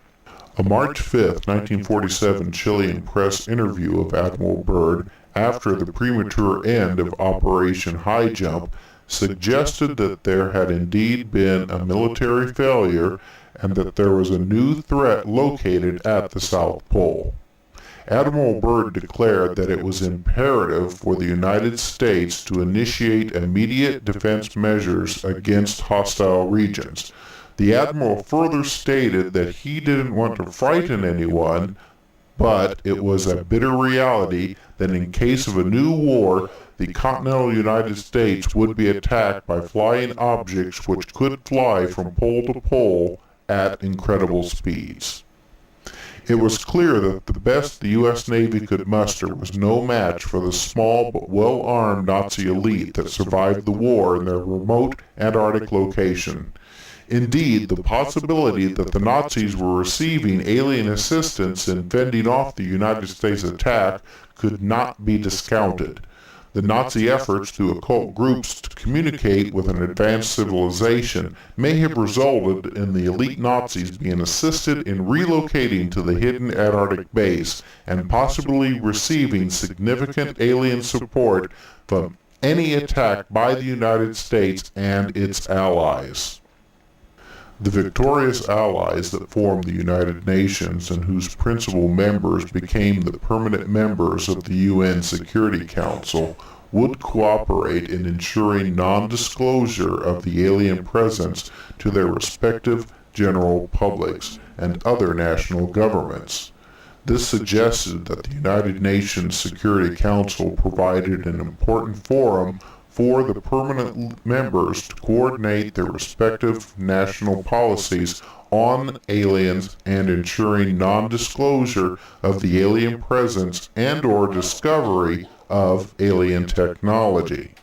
S1: A March 5, 1947 Chilean press interview of Admiral Byrd after the premature end of Operation High Jump suggested that there had indeed been a military failure and that there was a new threat located at the South Pole. Admiral Byrd declared that it was imperative for the United States to initiate immediate defense measures against hostile regions. The Admiral further stated that he didn't want to frighten anyone, but it was a bitter reality that in case of a new war, the continental United States would be attacked by flying objects which could fly from pole to pole at incredible speeds. It was clear that the best the U.S. Navy could muster was no match for the small but well-armed Nazi elite that survived the war in their remote Antarctic location. Indeed, the possibility that the Nazis were receiving alien assistance in fending off the United States attack could not be discounted. The Nazi efforts through occult groups to communicate with an advanced civilization may have resulted in the elite Nazis being assisted in relocating to the hidden Antarctic base and possibly receiving significant alien support from any attack by the United States and its allies. The victorious allies that formed the United Nations and whose principal members became the permanent members of the UN Security Council would cooperate in ensuring non-disclosure of the alien presence to their respective general publics and other national governments. This suggested that the United Nations Security Council provided an important forum for the permanent members to coordinate their respective national policies on aliens and ensuring non-disclosure of the alien presence and/or discovery of alien technology.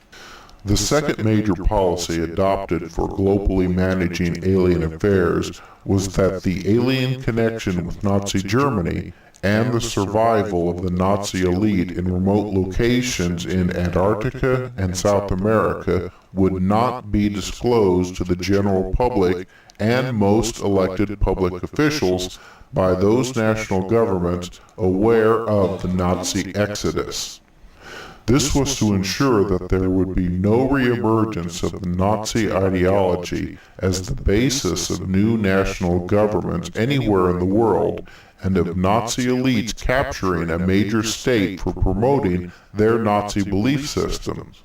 S1: The second major policy adopted for globally managing alien affairs was that the alien connection with Nazi Germany and the survival of the Nazi elite in remote locations in Antarctica and South America would not be disclosed to the general public and most elected public officials by those national governments aware of the Nazi exodus. This was to ensure that there would be no reemergence of the Nazi ideology as the basis of new national governments anywhere in the world, and of Nazi elites capturing a major state for promoting their Nazi belief systems.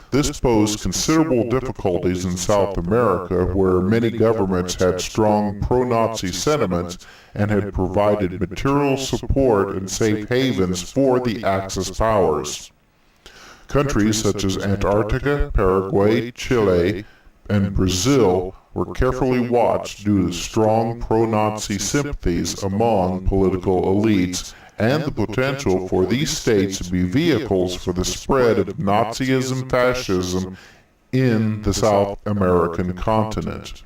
S1: This posed considerable difficulties in South America, where many governments had strong pro-Nazi sentiments and had provided material support and safe havens for the Axis powers. Countries such as Antarctica, Paraguay, Chile, and Brazil were carefully watched due to strong pro-Nazi sympathies among political elites and the potential for these states to be vehicles for the spread of Nazism, fascism in the South American continent.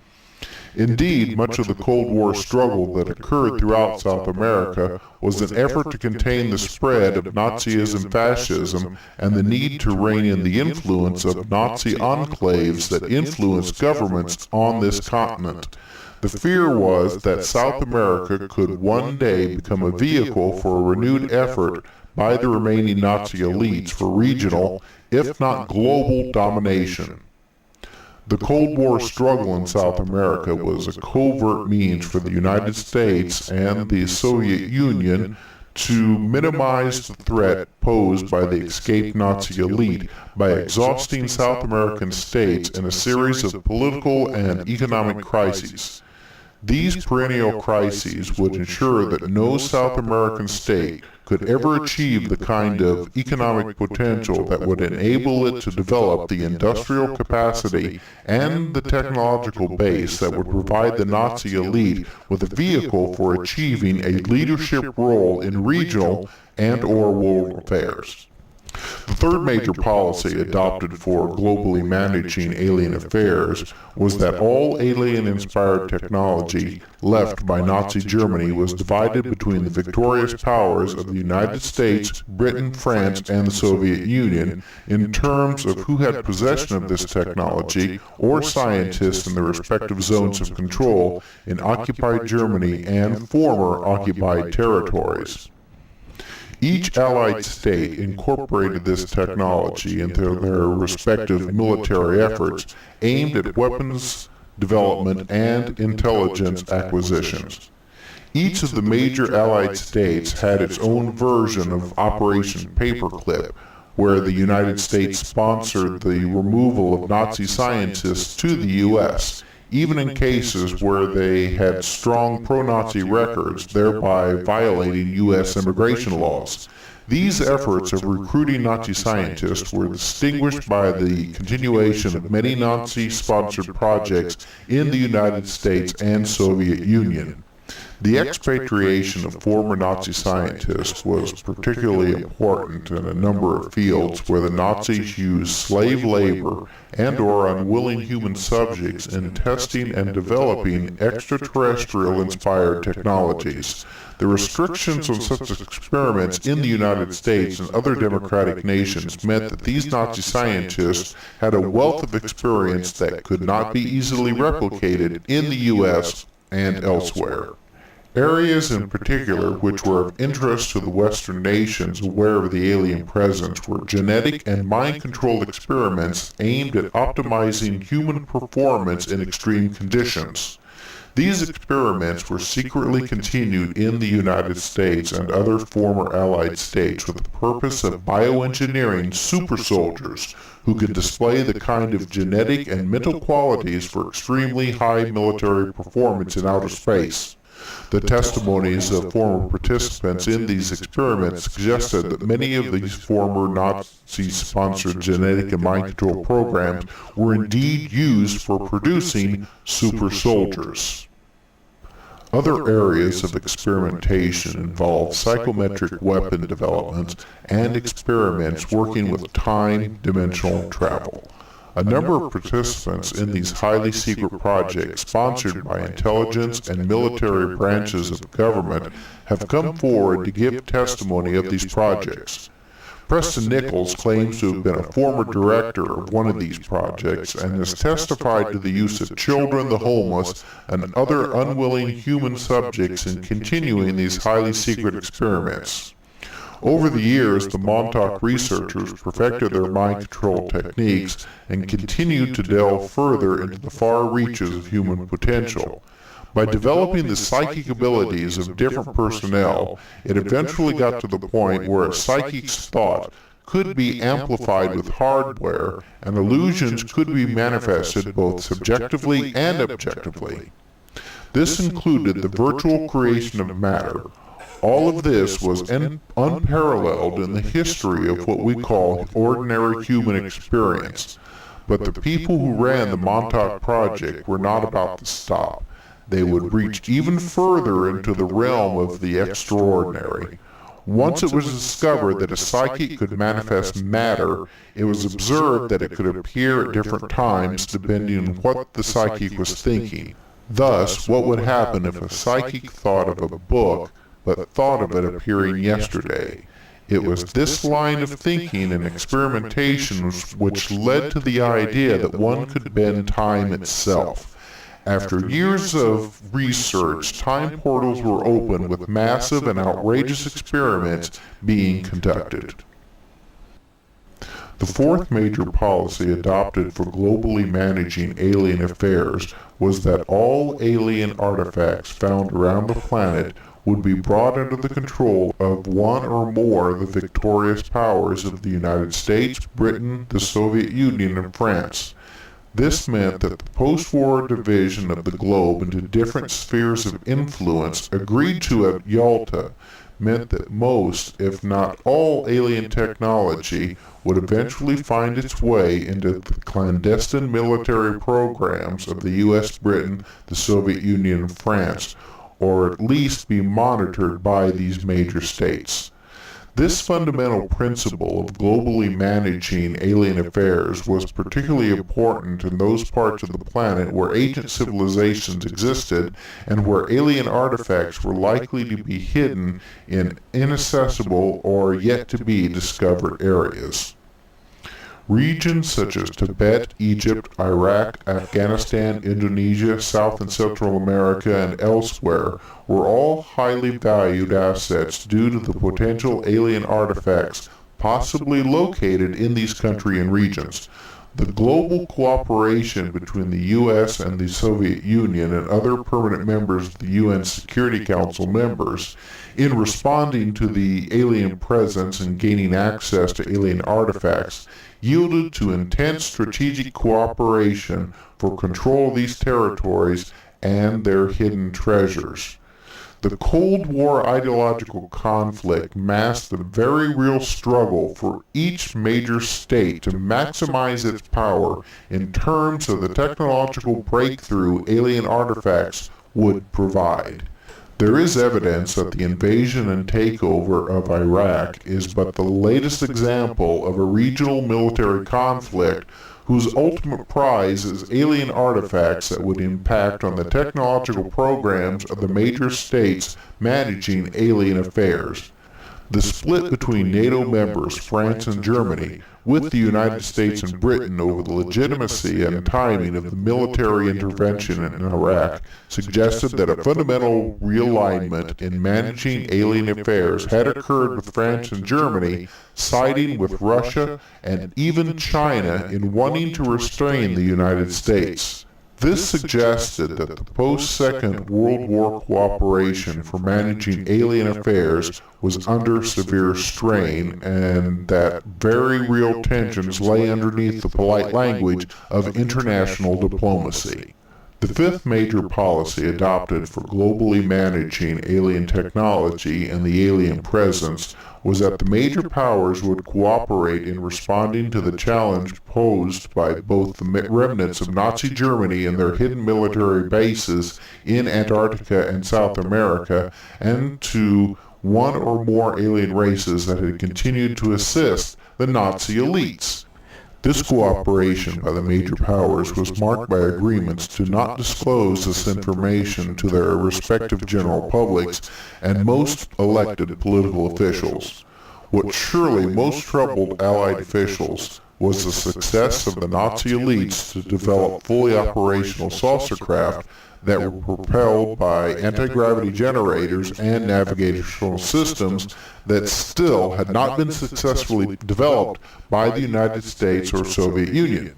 S1: Indeed, much of the Cold War struggle that occurred throughout South America was an effort to contain the spread of Nazism, fascism, and the need to rein in the influence of Nazi enclaves that influenced governments on this continent. The fear was that South America could one day become a vehicle for a renewed effort by the remaining Nazi elites for regional, if not global, domination. The Cold War struggle in South America was a covert means for the United States and the Soviet Union to minimize the threat posed by the escaped Nazi elite by exhausting South American states in a series of political and economic crises. These perennial crises would ensure that no South American state could ever achieve the kind of economic potential that would enable it to develop the industrial capacity and the technological base that would provide the Nazi elite with a vehicle for achieving a leadership role in regional and/or world affairs. The third major policy adopted for globally managing alien affairs was that all alien-inspired technology left by Nazi Germany was divided between the victorious powers of the United States, Britain, France, and the Soviet Union in terms of who had possession of this technology or scientists in their respective zones of control in occupied Germany and former occupied territories. Each Allied state incorporated this technology into their respective military efforts aimed at weapons development and intelligence acquisitions. Each of the major Allied states had its own version of Operation Paperclip, where the United States sponsored the removal of Nazi scientists to the U.S., even in cases where they had strong pro-Nazi records, thereby violating U.S. immigration laws. These efforts of recruiting Nazi scientists were distinguished by the continuation of many Nazi-sponsored projects in the United States and Soviet Union. The expatriation of former Nazi scientists was particularly important in a number of fields where the Nazis used slave labor and/or unwilling human subjects in testing and developing extraterrestrial-inspired technologies. The restrictions on such experiments in the United States and other democratic nations meant that these Nazi scientists had a wealth of experience that could not be easily replicated in the U.S. and elsewhere. Areas in particular which were of interest to the Western nations aware of the alien presence were genetic and mind-controlled experiments aimed at optimizing human performance in extreme conditions. These experiments were secretly continued in the United States and other former Allied states with the purpose of bioengineering super soldiers who could display the kind of genetic and mental qualities for extremely high military performance in outer space. The testimonies of former participants in these experiments suggested that many of these former Nazi-sponsored genetic and mind control programs were indeed used for producing super soldiers. Other areas of experimentation involve psychometric weapon development and experiments working with time-dimensional travel. A number of participants in these highly secret projects, sponsored by intelligence and military branches of the government, have come forward to give testimony of these projects. Preston Nichols claims to have been a former director of one of these projects and has testified to the use of children, the homeless, and other unwilling human subjects in continuing these highly secret experiments. Over the years, the Montauk researchers perfected their mind control techniques and continued to delve further into the far reaches of human potential. By developing the psychic abilities of different personnel, it eventually got to the point where a psychic's thought could be amplified with hardware and illusions could be manifested both subjectively and objectively. This included the virtual creation of matter. All of this was unparalleled in the history of what we call ordinary human experience. But the people who ran the Montauk Project were not about to stop. They would reach even further into the realm of the extraordinary. Once it was discovered that a psychic could manifest matter, it was observed that it could appear at different times depending on what the psychic was thinking. Thus, what would happen if a psychic thought of a book, but thought of it appearing yesterday? It was this line of thinking and experimentation which led to the idea that one could bend time itself. After years of research, time portals were opened with massive and outrageous experiments being conducted. The fourth major policy adopted for globally managing alien affairs was that all alien artifacts found around the planet would be brought under the control of one or more of the victorious powers of the United States, Britain, the Soviet Union, and France. This meant that the post-war division of the globe into different spheres of influence agreed to at Yalta meant that most, if not all, alien technology would eventually find its way into the clandestine military programs of the US, Britain, the Soviet Union, and France, or at least be monitored by these major states. This fundamental principle of globally managing alien affairs was particularly important in those parts of the planet where ancient civilizations existed and where alien artifacts were likely to be hidden in inaccessible or yet to be discovered areas. Regions such as Tibet, Egypt, Iraq, Afghanistan, Indonesia, South and Central America, and elsewhere were all highly valued assets due to the potential alien artifacts possibly located in these countries and regions. The global cooperation between the U.S. and the Soviet Union and other permanent members of the UN Security Council members in responding to the alien presence and gaining access to alien artifacts yielded to intense strategic cooperation for control of these territories and their hidden treasures. The Cold War ideological conflict masked the very real struggle for each major state to maximize its power in terms of the technological breakthrough alien artifacts would provide. There is evidence that the invasion and takeover of Iraq is but the latest example of a regional military conflict whose ultimate prize is alien artifacts that would impact on the technological programs of the major states managing alien affairs. The split between NATO members France and Germany, with the United States and Britain over the legitimacy and timing of the military intervention in Iraq, suggested that a fundamental realignment in managing alien affairs had occurred with France and Germany siding with Russia and even China in wanting to restrain the United States. This suggested that the post-Second World War cooperation for managing alien affairs was under severe strain and that very real tensions lay underneath the polite language of international diplomacy. The fifth major policy adopted for globally managing alien technology and the alien presence was that the major powers would cooperate in responding to the challenge posed by both the remnants of Nazi Germany and their hidden military bases in Antarctica and South America, and to one or more alien races that had continued to assist the Nazi elites. This cooperation by the major powers was marked by agreements to not disclose this information to their respective general publics and most elected political officials. What surely most troubled Allied officials was the success of the Nazi elites to develop fully operational saucer craft that were propelled by anti-gravity generators and navigational systems that still had not been successfully developed by the United States or Soviet Union.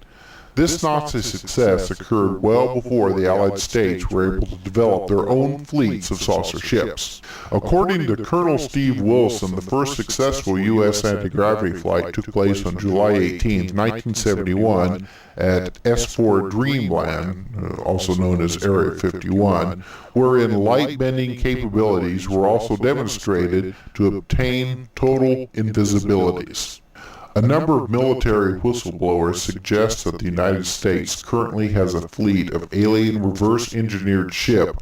S1: This Nazi success occurred well before the Allied states were able to develop their own fleets of saucer ships. According to Colonel Steve Wilson, the first successful U.S. anti-gravity flight took place on July 18, 1971 at S4 Dreamland, also known as Area 51, wherein light-bending capabilities were also demonstrated to obtain total invisibilities. A number of military whistleblowers suggest that the United States currently has a fleet of alien reverse-engineered ships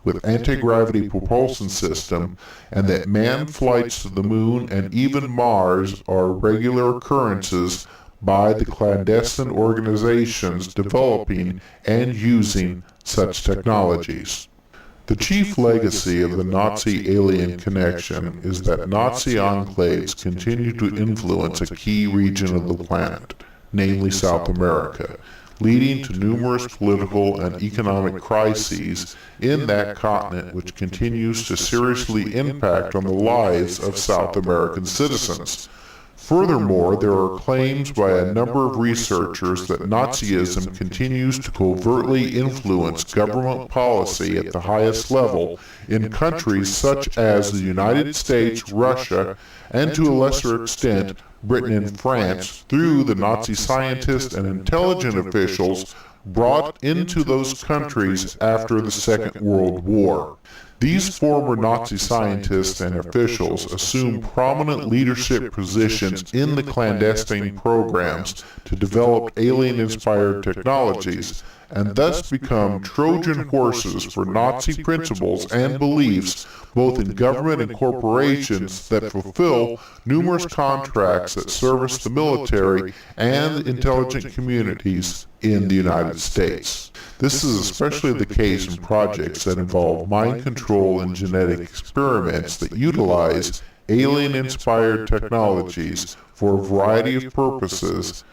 S1: with anti-gravity propulsion system, and that manned flights to the moon and even Mars are regular occurrences by the clandestine organizations developing and using such technologies. The chief legacy of the Nazi-alien connection is that Nazi enclaves continue to influence a key region of the planet, namely South America, leading to numerous political and economic crises in that continent, which continues to seriously impact on the lives of South American citizens. Furthermore, there are claims by a number of researchers that Nazism continues to covertly influence government policy at the highest level in countries such as the United States, Russia, and to a lesser extent, Britain and France, through the Nazi scientists and intelligence officials brought into those countries after the Second World War. These former Nazi scientists and officials assume prominent leadership positions in the clandestine programs to develop alien-inspired technologies, and thus become Trojan horses for Nazi principles and beliefs, both in government and corporations that fulfill numerous contracts that service the military and intelligent communities in the United States. This is especially the case in projects that involve mind control and genetic experiments that utilize alien-inspired technologies for a variety of purposes.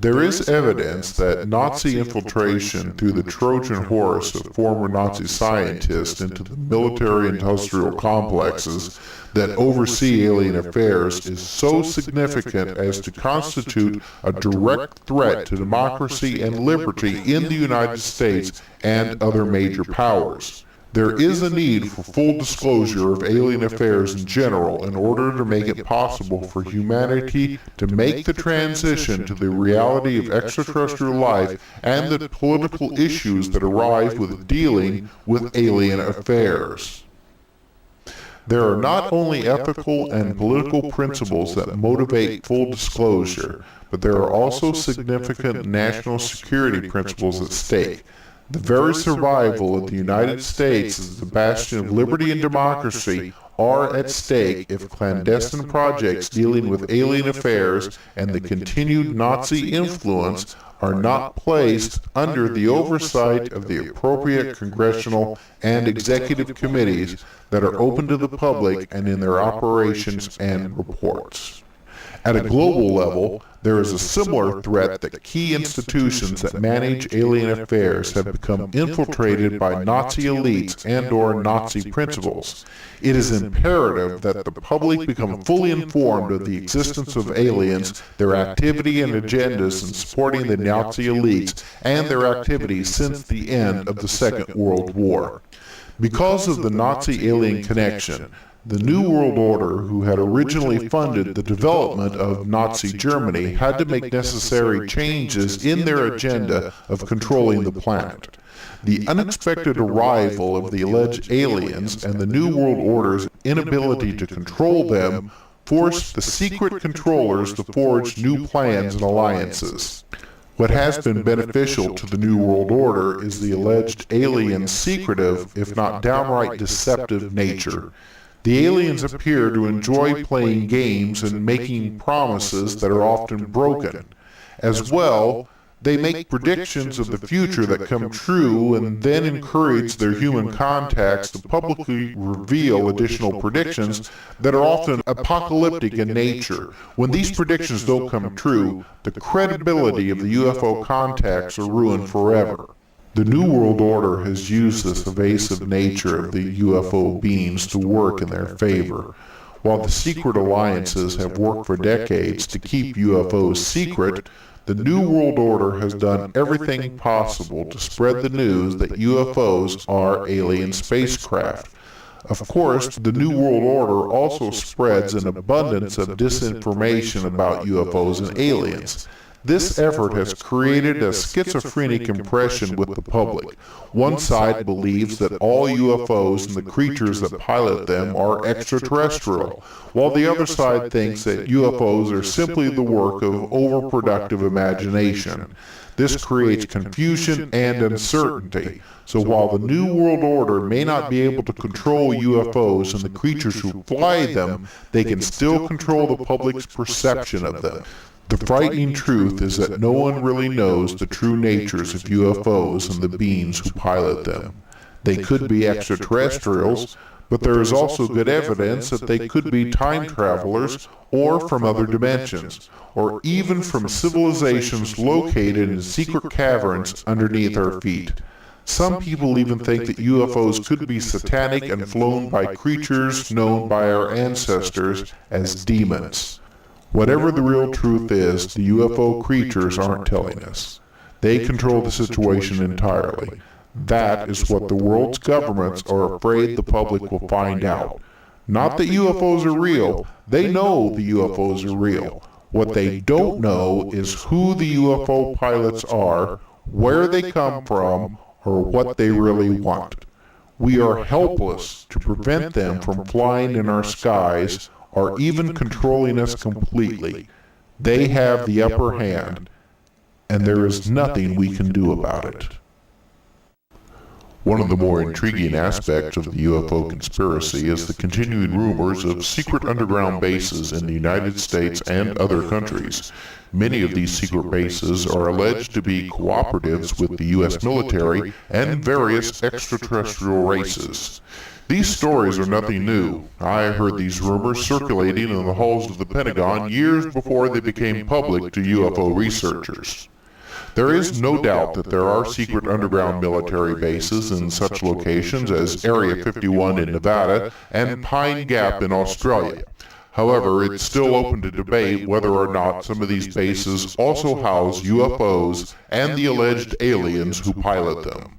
S1: There is evidence that Nazi infiltration through the Trojan horse of former Nazi scientists into the military-industrial complexes that oversee alien affairs is so significant as to constitute a direct threat to democracy and liberty in the United States and other major powers. There is a need for full disclosure of alien affairs in general in order to make it possible for humanity to make the transition to the reality of extraterrestrial life and the political issues that arise with dealing with alien affairs. There are not only ethical and political principles that motivate full disclosure, but there are also significant national security principles at stake. The very survival of the United States as the bastion of liberty and democracy are at stake if clandestine projects dealing with alien affairs and the continued Nazi influence are not placed under the oversight of the appropriate congressional and executive committees that are open to the public and in their operations and reports. At a global level, there is a similar threat that key institutions that manage alien affairs have become infiltrated by Nazi elites and/or Nazi principles. It is imperative that the public become fully informed of the existence of aliens, their activity and agendas in supporting the Nazi elites, and their activities since the end of the Second World War. Because of the Nazi-alien connection, the New World Order, who had originally funded the development of Nazi Germany, had to make necessary changes in their agenda of controlling the planet. The unexpected arrival of the alleged aliens and the New World Order's inability to control them forced the secret controllers to forge new plans and alliances. What has been beneficial to the New World Order is the alleged aliens' secretive, if not downright deceptive nature. The aliens appear to enjoy playing games and making promises that are often broken. As well, they make predictions of the future that come true and then encourage their human contacts to publicly reveal additional predictions that are often apocalyptic in nature. When these predictions don't come true, the credibility of the UFO contacts are ruined forever. The New World Order has used this evasive nature of the UFO beings to work in their favor. While the secret alliances have worked for decades to keep UFOs secret, the New World Order has done everything possible to spread the news that UFOs are alien spacecraft. Of course, the New World Order also spreads an abundance of disinformation about UFOs and aliens. This effort has created a schizophrenic impression with the public. One side believes that all UFOs and the creatures that pilot them are extraterrestrial, while the other side thinks that UFOs are simply the work of overproductive imagination. This creates confusion and uncertainty. So while the New World Order may not be able to control UFOs and the creatures who fly them, they can still control the public's perception of them. The frightening truth is that no one really knows the true natures of UFOs and the beings who pilot them. They could be extraterrestrials, but there is also good evidence that they could be time travelers or from other dimensions, or even from civilizations located in secret caverns underneath our feet. Some people even think that UFOs could be satanic and flown by creatures known by our ancestors as demons. Whatever the real truth is, the UFO creatures aren't telling us. They control the situation entirely. That is what the world's governments are afraid the public will find out. Not that UFOs are real. They know the UFOs are real. What they don't know is who the UFO pilots are, where they come from, or what they really want. We are helpless to prevent them from flying in our skies or even controlling us completely. They have the upper hand, and there is nothing we can do about it. One of the more intriguing aspects of the UFO conspiracy is the continuing rumors of secret underground bases in the United States and other countries. Many of these secret bases are alleged to be cooperatives with the U.S. military and various extraterrestrial races. These stories are nothing new. I heard these rumors circulating in the halls of the Pentagon years before they became public to UFO researchers. There is no doubt that there are secret underground military bases in such locations as Area 51 in Nevada and Pine Gap in Australia. However, it's still open to debate whether or not some of these bases also house UFOs and the alleged aliens who pilot them.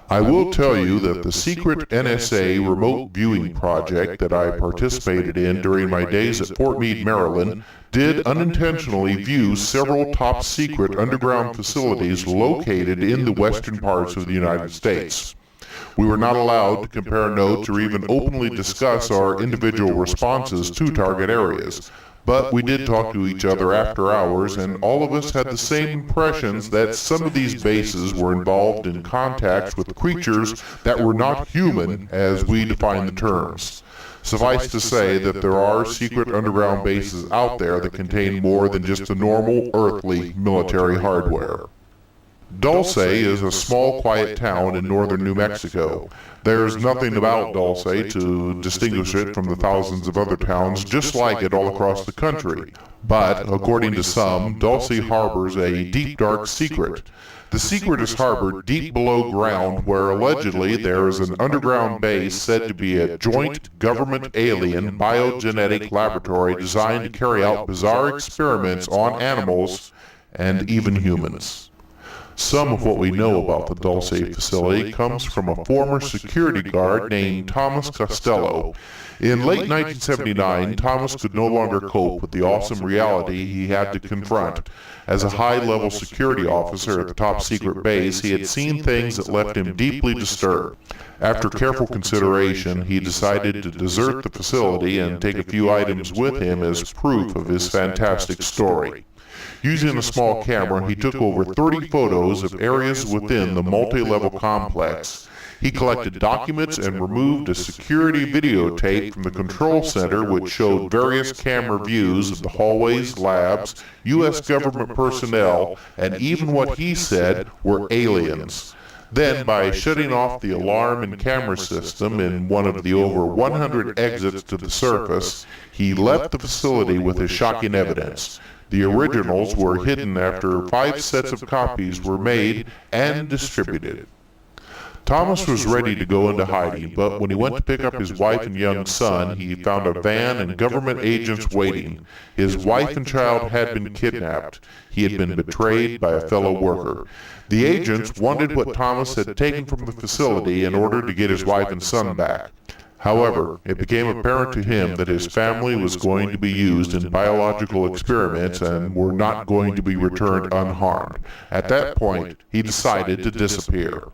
S1: I will tell you that the secret NSA remote viewing project that I participated in during my days at Fort Meade, Maryland, did unintentionally view several top secret underground facilities located in the western parts of the United States. We were not allowed to compare notes or even openly discuss our individual responses to target areas. But we did talk to each other after hours, and all of us had the same impressions that some of these bases were involved in contacts with creatures that were not human as we define the terms. Suffice to say that there are secret underground bases out there that contain more than just the normal earthly military hardware. Dulce is a small, quiet town in northern New Mexico. There's nothing about Dulce to distinguish it from the thousands of other towns just like it all across the country. But, according to some, Dulce harbors a deep, dark secret. The secret is harbored deep below ground where allegedly there is an underground base said to be a joint government alien biogenetic laboratory designed to carry out bizarre experiments on animals and even humans. Some of what we know about the Dulce facility comes from a former security guard named Thomas Costello. In late 1979, Thomas could no longer cope with the awesome reality he had to confront. As a high-level security officer at the top-secret base, he had seen things that left him deeply disturbed. After careful consideration, he decided to desert the facility and take a few items with him as proof of his fantastic story. Using a small camera, he took over 30 photos of areas within the multi-level complex. He collected documents and removed a security videotape from the control center which showed various camera views of the hallways, labs, U.S. government personnel, and even what he said were aliens. Then, by shutting off the alarm and camera system in one of the over 100 exits to the surface, he left the facility with his shocking evidence. The originals were hidden after 5 sets of copies were made and distributed. Thomas was ready to go into hiding, but when he went to pick up his wife and young son, he found a van and government agents waiting. His wife and child had been kidnapped. He had been betrayed by a fellow worker. The agents wanted what Thomas had taken from the facility in order to get his wife and son back. However, it became apparent to him that his family was going to be used in biological experiments and were not going to be returned unharmed. At that point, he decided to disappear.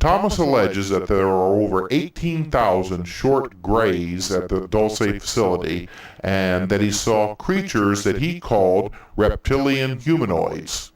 S1: Thomas alleges that there are over 18,000 short grays at the Dulce facility and that he saw creatures that he called reptilian humanoids.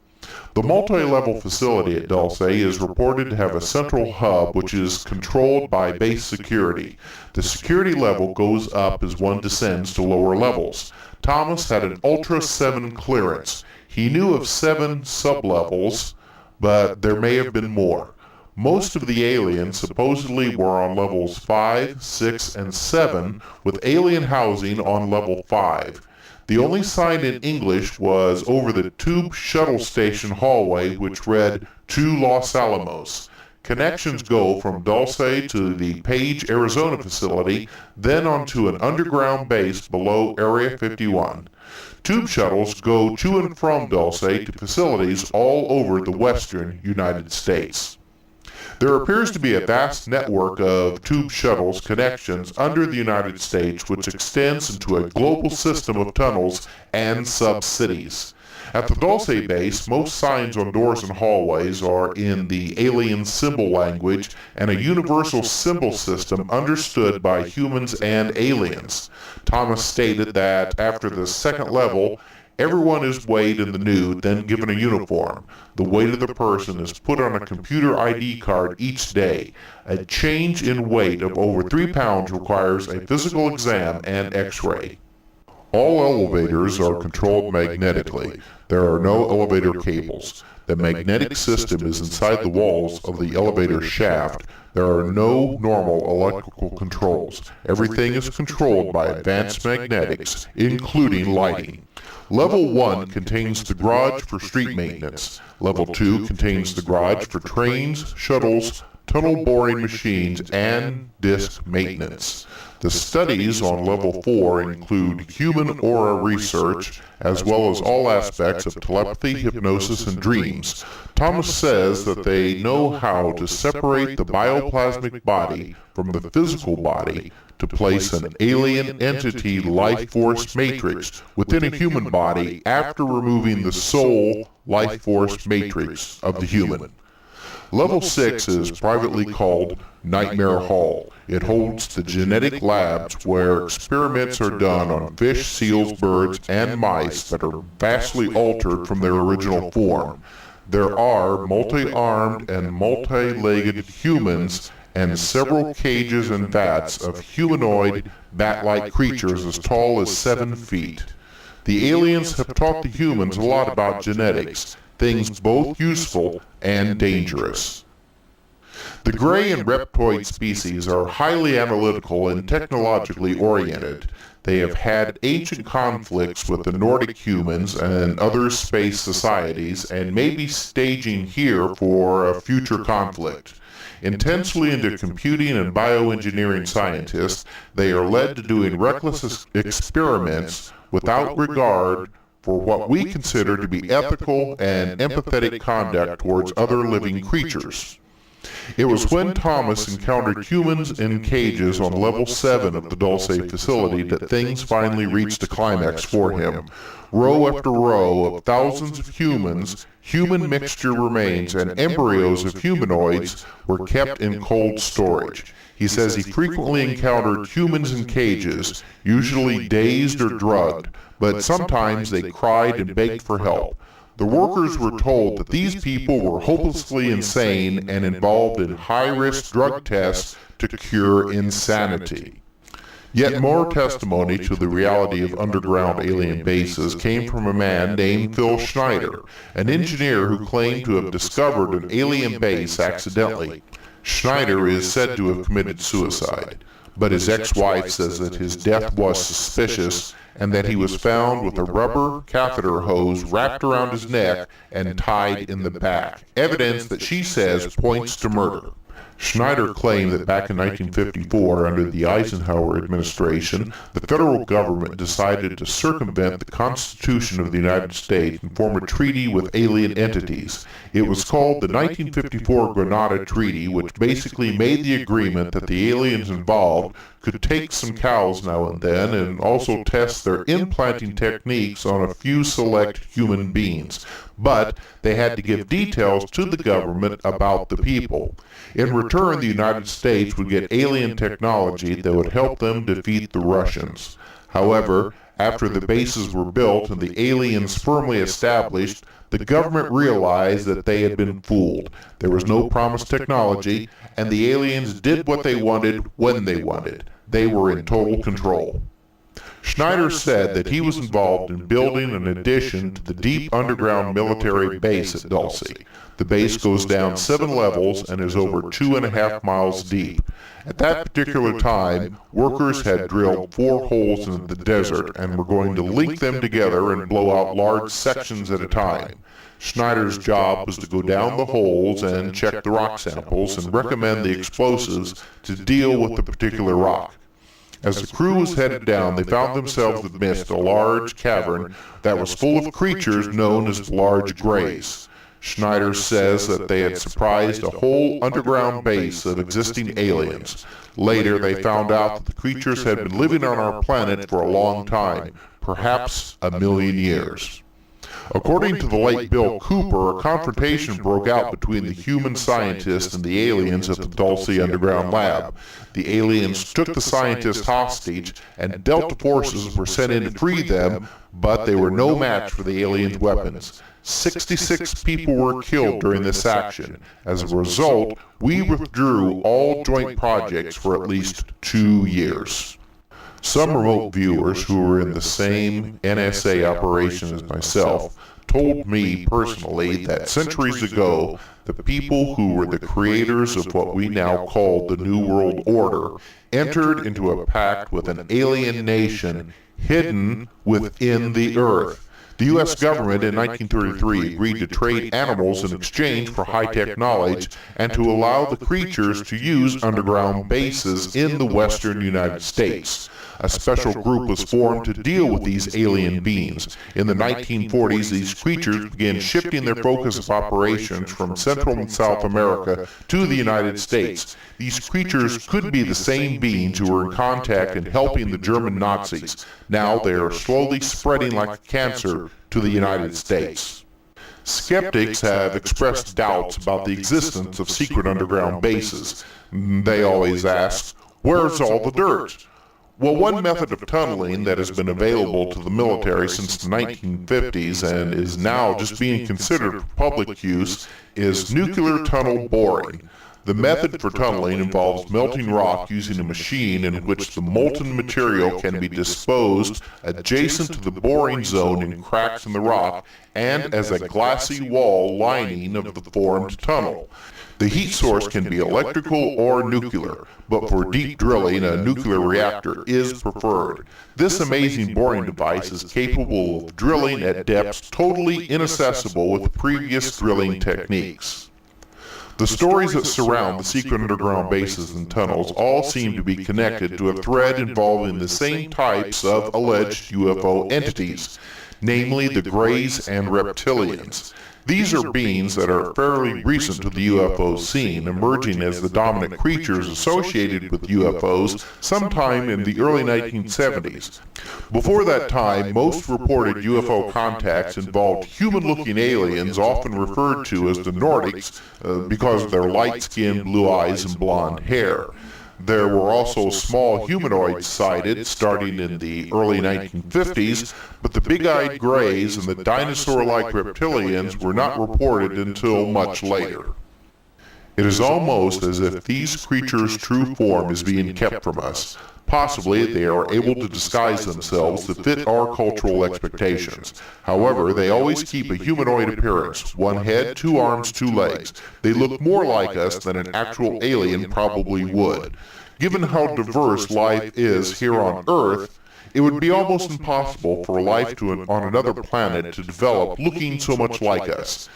S1: The multi-level facility at Dulce is reported to have a central hub which is controlled by base security. The security level goes up as one descends to lower levels. Thomas had an Ultra 7 clearance. He knew of 7 sublevels, but there may have been more. Most of the aliens supposedly were on levels 5, 6, and 7, with alien housing on level 5. The only sign in English was over the tube shuttle station hallway, which read, "To Los Alamos." Connections go from Dulce to the Page, Arizona facility, then onto an underground base below Area 51. Tube shuttles go to and from Dulce to facilities all over the western United States. There appears to be a vast network of tube shuttles connections under the United States which extends into a global system of tunnels and sub-cities. At the Dulce base, most signs on doors and hallways are in the alien symbol language and a universal symbol system understood by humans and aliens. Thomas stated that after the second level, everyone is weighed in the nude, then given a uniform. The weight of the person is put on a computer ID card each day. A change in weight of over 3 pounds requires a physical exam and x-ray. All elevators are controlled magnetically. There are no elevator cables. The magnetic system is inside the walls of the elevator shaft. There are no normal electrical controls. Everything is controlled by advanced magnetics, including lighting. Level 1 contains the garage for street maintenance. Level 2 contains the garage for trains, shuttles, tunnel boring machines, and disc maintenance. The studies on Level 4 include human aura research, as well as all aspects of telepathy, hypnosis, and dreams. Thomas says that they know how to separate the bioplasmic body from the physical body to place an alien entity life force matrix within a human body after removing the soul life force matrix of the human. Level 6 is privately called Nightmare Hall. It holds the genetic labs where experiments are done on fish, seals, birds, and mice that are vastly altered from their original form. There are multi-armed and multi-legged humans and several cages and vats of humanoid, bat-like creatures as tall as 7 feet. The aliens have taught the humans a lot about genetics, things both useful and dangerous. The gray and reptoid species are highly analytical and technologically oriented. They have had ancient conflicts with the Nordic humans and other space societies and may be staging here for a future conflict. Intensely into computing and bioengineering scientists, they are led to doing reckless experiments without regard for what we consider to be ethical and empathetic conduct towards other living creatures. It was when Thomas encountered humans in cages on level 7 of the Dulce facility that things finally reached a climax for him. Row after row of thousands of humans, human mixture remains, and embryos of humanoids were kept in cold storage. He says he frequently encountered humans in cages, usually dazed or drugged, but sometimes they cried and begged for help. The workers were told that these people were hopelessly insane and involved in high-risk drug tests to cure insanity. Yet more testimony to the reality of underground alien bases came from a man named Phil Schneider, an engineer who claimed to have discovered an alien base accidentally. Schneider is said to have committed suicide, but his ex-wife says that his death was suspicious and that he was found with a rubber catheter hose wrapped around his neck and tied in the back, evidence that she says points to murder. Schneider claimed that back in 1954, under the Eisenhower administration, the federal government decided to circumvent the Constitution of the United States and form a treaty with alien entities. It was called the 1954 Granada Treaty, which basically made the agreement that the aliens involved could take some cows now and then and also test their implanting techniques on a few select human beings. But they had to give details to the government about the people. In return, the United States would get alien technology that would help them defeat the Russians. However, after the bases were built and the aliens firmly established, the government realized that they had been fooled. There was no promised technology, and the aliens did what they wanted when they wanted. They were in total control. Schneider said that he was involved in building an addition to the deep underground military base at Dulce. The base goes down 7 levels and is over 2.5 miles deep. At that particular time, workers had drilled 4 holes in the desert and were going to link them together and blow out large sections at a time. Schneider's job was to go down the holes and check the rock samples and recommend the explosives to deal with the particular rock. As the crew was headed down, they found themselves amidst a large cavern that was full of creatures known as the Large Greys. Schneider says that they had surprised a whole underground base of existing aliens. Later, they found out that the creatures had been living on our planet for a long time, perhaps 1,000,000 years. According to the late Bill Cooper, a confrontation broke out between the human scientists and the aliens at the Dulce underground lab. The aliens took the scientists hostage, and Delta forces were sent in to free them, but they were no match for the aliens' weapons. 66 people were killed during this action. As a result, we withdrew all joint projects for at least 2 years. Some remote viewers who were in the same NSA operation as myself told me personally that centuries ago, the people who were the creators of what we now call the New World Order entered into a pact with an alien nation hidden within the Earth. The U.S. government in 1933 agreed to trade animals in exchange for high-tech knowledge and to allow the creatures to use underground bases in the western United States. A special group was formed to deal with these alien beings. In the 1940s, these creatures began shifting their focus of operations from Central and South America to the United States. These creatures could be the same beings who were in contact and helping the German Nazis. Now they are slowly spreading like cancer to the United States. Skeptics have expressed doubts about the existence of secret underground bases. They always ask, where's all the dirt? Well, one method of tunneling that has been available to the military since the 1950s and is now just being considered for public use is nuclear tunnel boring. The method for tunneling involves melting rock using a machine in which the molten material can be disposed adjacent to the boring zone in cracks in the rock and as a glassy wall lining of the formed tunnel. The heat source can be electrical or nuclear, but for deep drilling, a nuclear reactor is preferred. This amazing boring device is capable of drilling at depths totally inaccessible with previous drilling techniques. The stories that surround the secret underground bases and tunnels all seem to be connected to a thread involving the same types of alleged UFO entities, namely the Greys and reptilians. These are beings that are fairly recent to the UFO scene, emerging as the dominant creatures associated with UFOs sometime in the early 1970s. Before that time, most reported UFO contacts involved human-looking aliens, often referred to as the Nordics because of their light-skinned, blue eyes and blonde hair. There were also small humanoids sighted starting in the early 1950s, but the big-eyed Greys and the dinosaur-like reptilians were not reported until much later. It is almost as if these creatures' true form is being kept from us. Possibly they are able to disguise themselves to fit our cultural expectations. However, they always keep a humanoid appearance, 1 head, 2 arms, 2 legs. They look more like us than an actual alien probably would. Given how diverse life is here on Earth, it would be almost impossible for life on another planet to develop looking so much like us.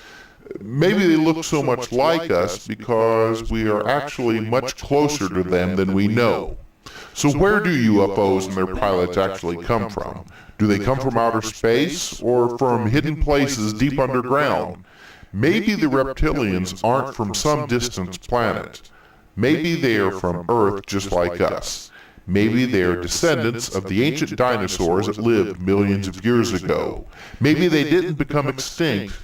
S1: Maybe they look so much like us because we are actually much closer to them than we know. So where do UFOs and their pilots actually come from? Do they come from outer space or from hidden places deep underground? Maybe the reptilians aren't from some distant planet. Maybe they are from Earth just like us. Maybe they are descendants of the ancient dinosaurs that lived millions of years ago. Maybe they didn't become extinct.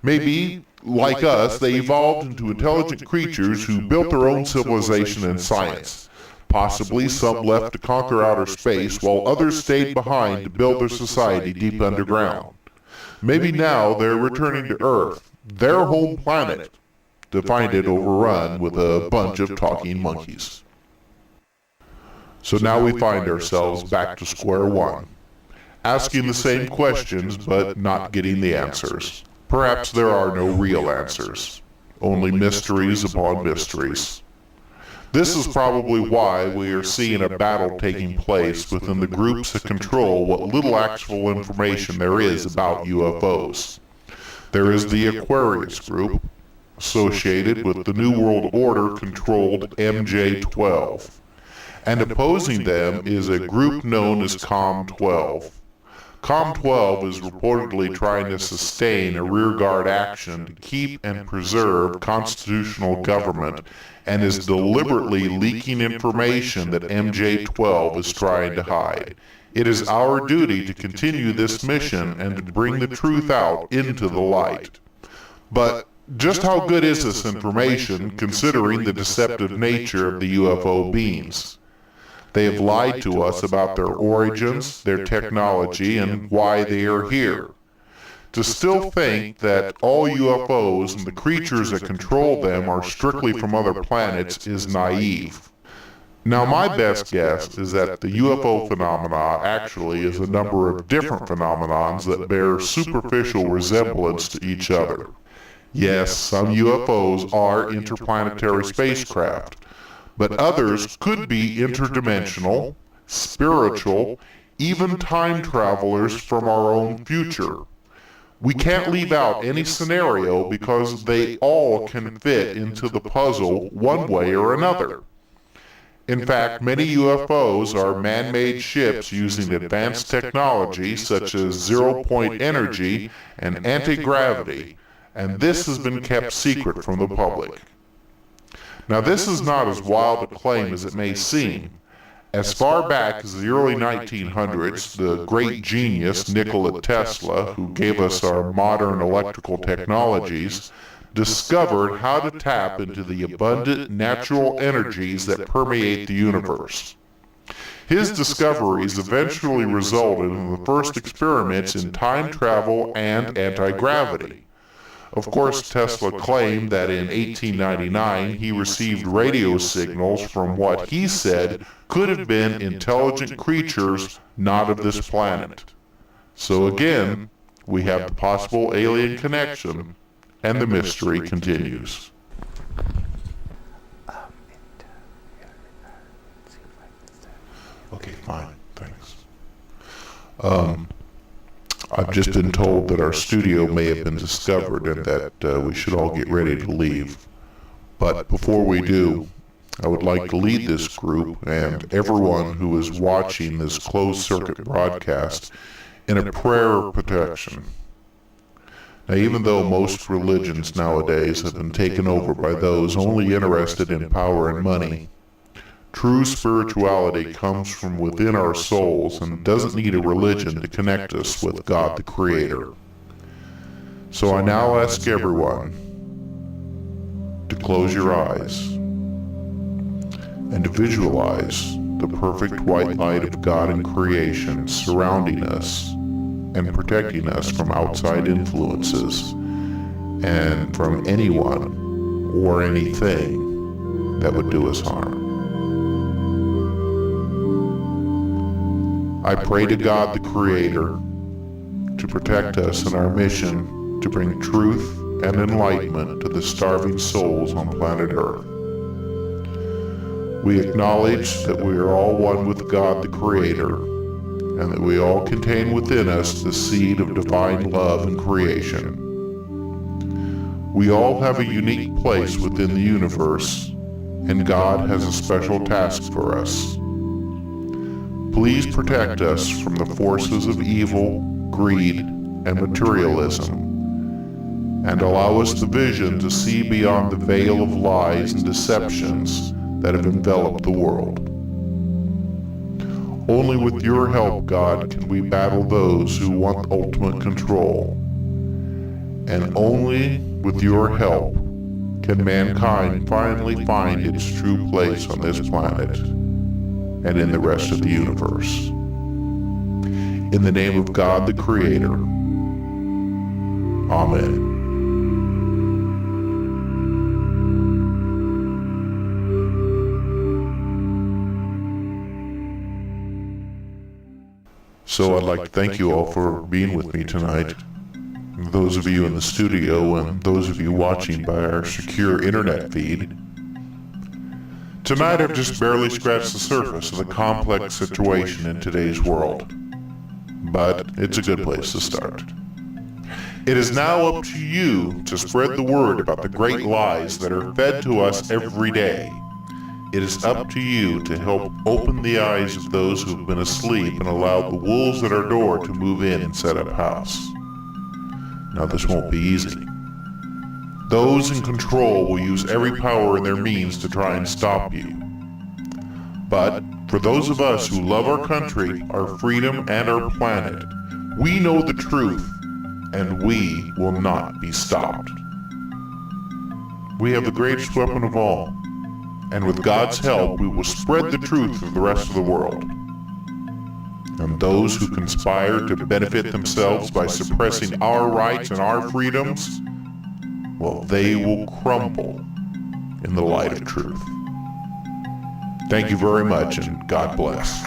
S1: Maybe, like us, they evolved into intelligent creatures who built their own civilization and science. Possibly some left to conquer outer space while others stayed behind to build their society deep underground. Maybe now they're returning to Earth, their home planet, to find it overrun with a bunch of talking monkeys. So now we find ourselves back to square one, asking the same questions but not getting the answers. Perhaps there are no real answers, only mysteries upon mysteries. This is probably why we are seeing a battle taking place within the groups that control what little actual information there is about UFOs. There is the Aquarius group, associated with the New World Order controlled MJ-12, and opposing them is a group known as COM-12. COM-12 is reportedly trying to sustain a rearguard action to keep and preserve constitutional government and is deliberately leaking information that MJ-12 is trying to hide. It is our duty to continue this mission and to bring the truth out into the light. But just how good is this information considering the deceptive nature of the UFO beings? They have lied to us about their origins, their technology, and why they are here. To still think that all UFOs and the creatures that control them are strictly from other planets is naive. Now, my best guess is that the UFO phenomena actually is a number of different phenomenons that bear superficial resemblance to each other. Yes, some UFOs are interplanetary spacecraft, but others could be interdimensional, spiritual, even time travelers from our own future. We can't leave out any scenario because they all can fit into the puzzle one way or another. In fact, many UFOs are man-made ships using advanced technology such as zero-point energy and anti-gravity, and this has been kept secret from the public. Now, this is not as wild a claim as it may seem. As far back as the early 1900s, the great genius Nikola Tesla, who gave us our modern electrical technologies, discovered how to tap into the abundant natural energies that permeate the universe. His discoveries eventually resulted in the first experiments in time travel and anti-gravity. Of course, Tesla claimed that in 1899 he received radio signals from what he said could have been intelligent creatures not of this planet. So again, we have the possible alien connection, and the mystery continues. Okay, fine, thanks. I've just been told that our studio may have been discovered and that we should all get ready to leave. But before we do, I would like to lead this group and everyone who is watching this closed-circuit broadcast in a prayer of protection. Now, even though most religions nowadays have been taken over by those only interested in power and money, true spirituality comes from within our souls and doesn't need a religion to connect us with God the Creator. So I now ask everyone to close your eyes and to visualize the perfect white light of God in creation surrounding us and protecting us from outside influences and from anyone or anything that would do us harm. I pray to God the Creator to protect us in our mission to bring truth and enlightenment to the starving souls on planet Earth. We acknowledge that we are all one with God the Creator and that we all contain within us the seed of divine love and creation. We all have a unique place within the universe, and God has a special task for us. Please protect us from the forces of evil, greed, and materialism, and allow us the vision to see beyond the veil of lies and deceptions that have enveloped the world. Only with your help, God, can we battle those who want ultimate control. And only with your help can mankind finally find its true place on this planet and in the rest of the universe. In the name of God the Creator, Amen. So I'd like to thank you all for being with me tonight. Those of you in the studio and those of you watching by our secure internet feed. Tonight I've just barely scratched the surface of the complex situation in today's world. But it's a good place to start. It is now up to you to spread the word about the great lies that are fed to us every day. It is up to you to help open the eyes of those who have been asleep and allowed the wolves at our door to move in and set up house. Now this won't be easy. Those in control will use every power in their means to try and stop you. But for those of us who love our country, our freedom, and our planet, we know the truth, and we will not be stopped. We have the greatest weapon of all. And with God's help, we will spread the truth to the rest of the world. And those who conspire to benefit themselves by suppressing our rights and our freedoms, well, they will crumble in the light of truth. Thank you very much, and God bless.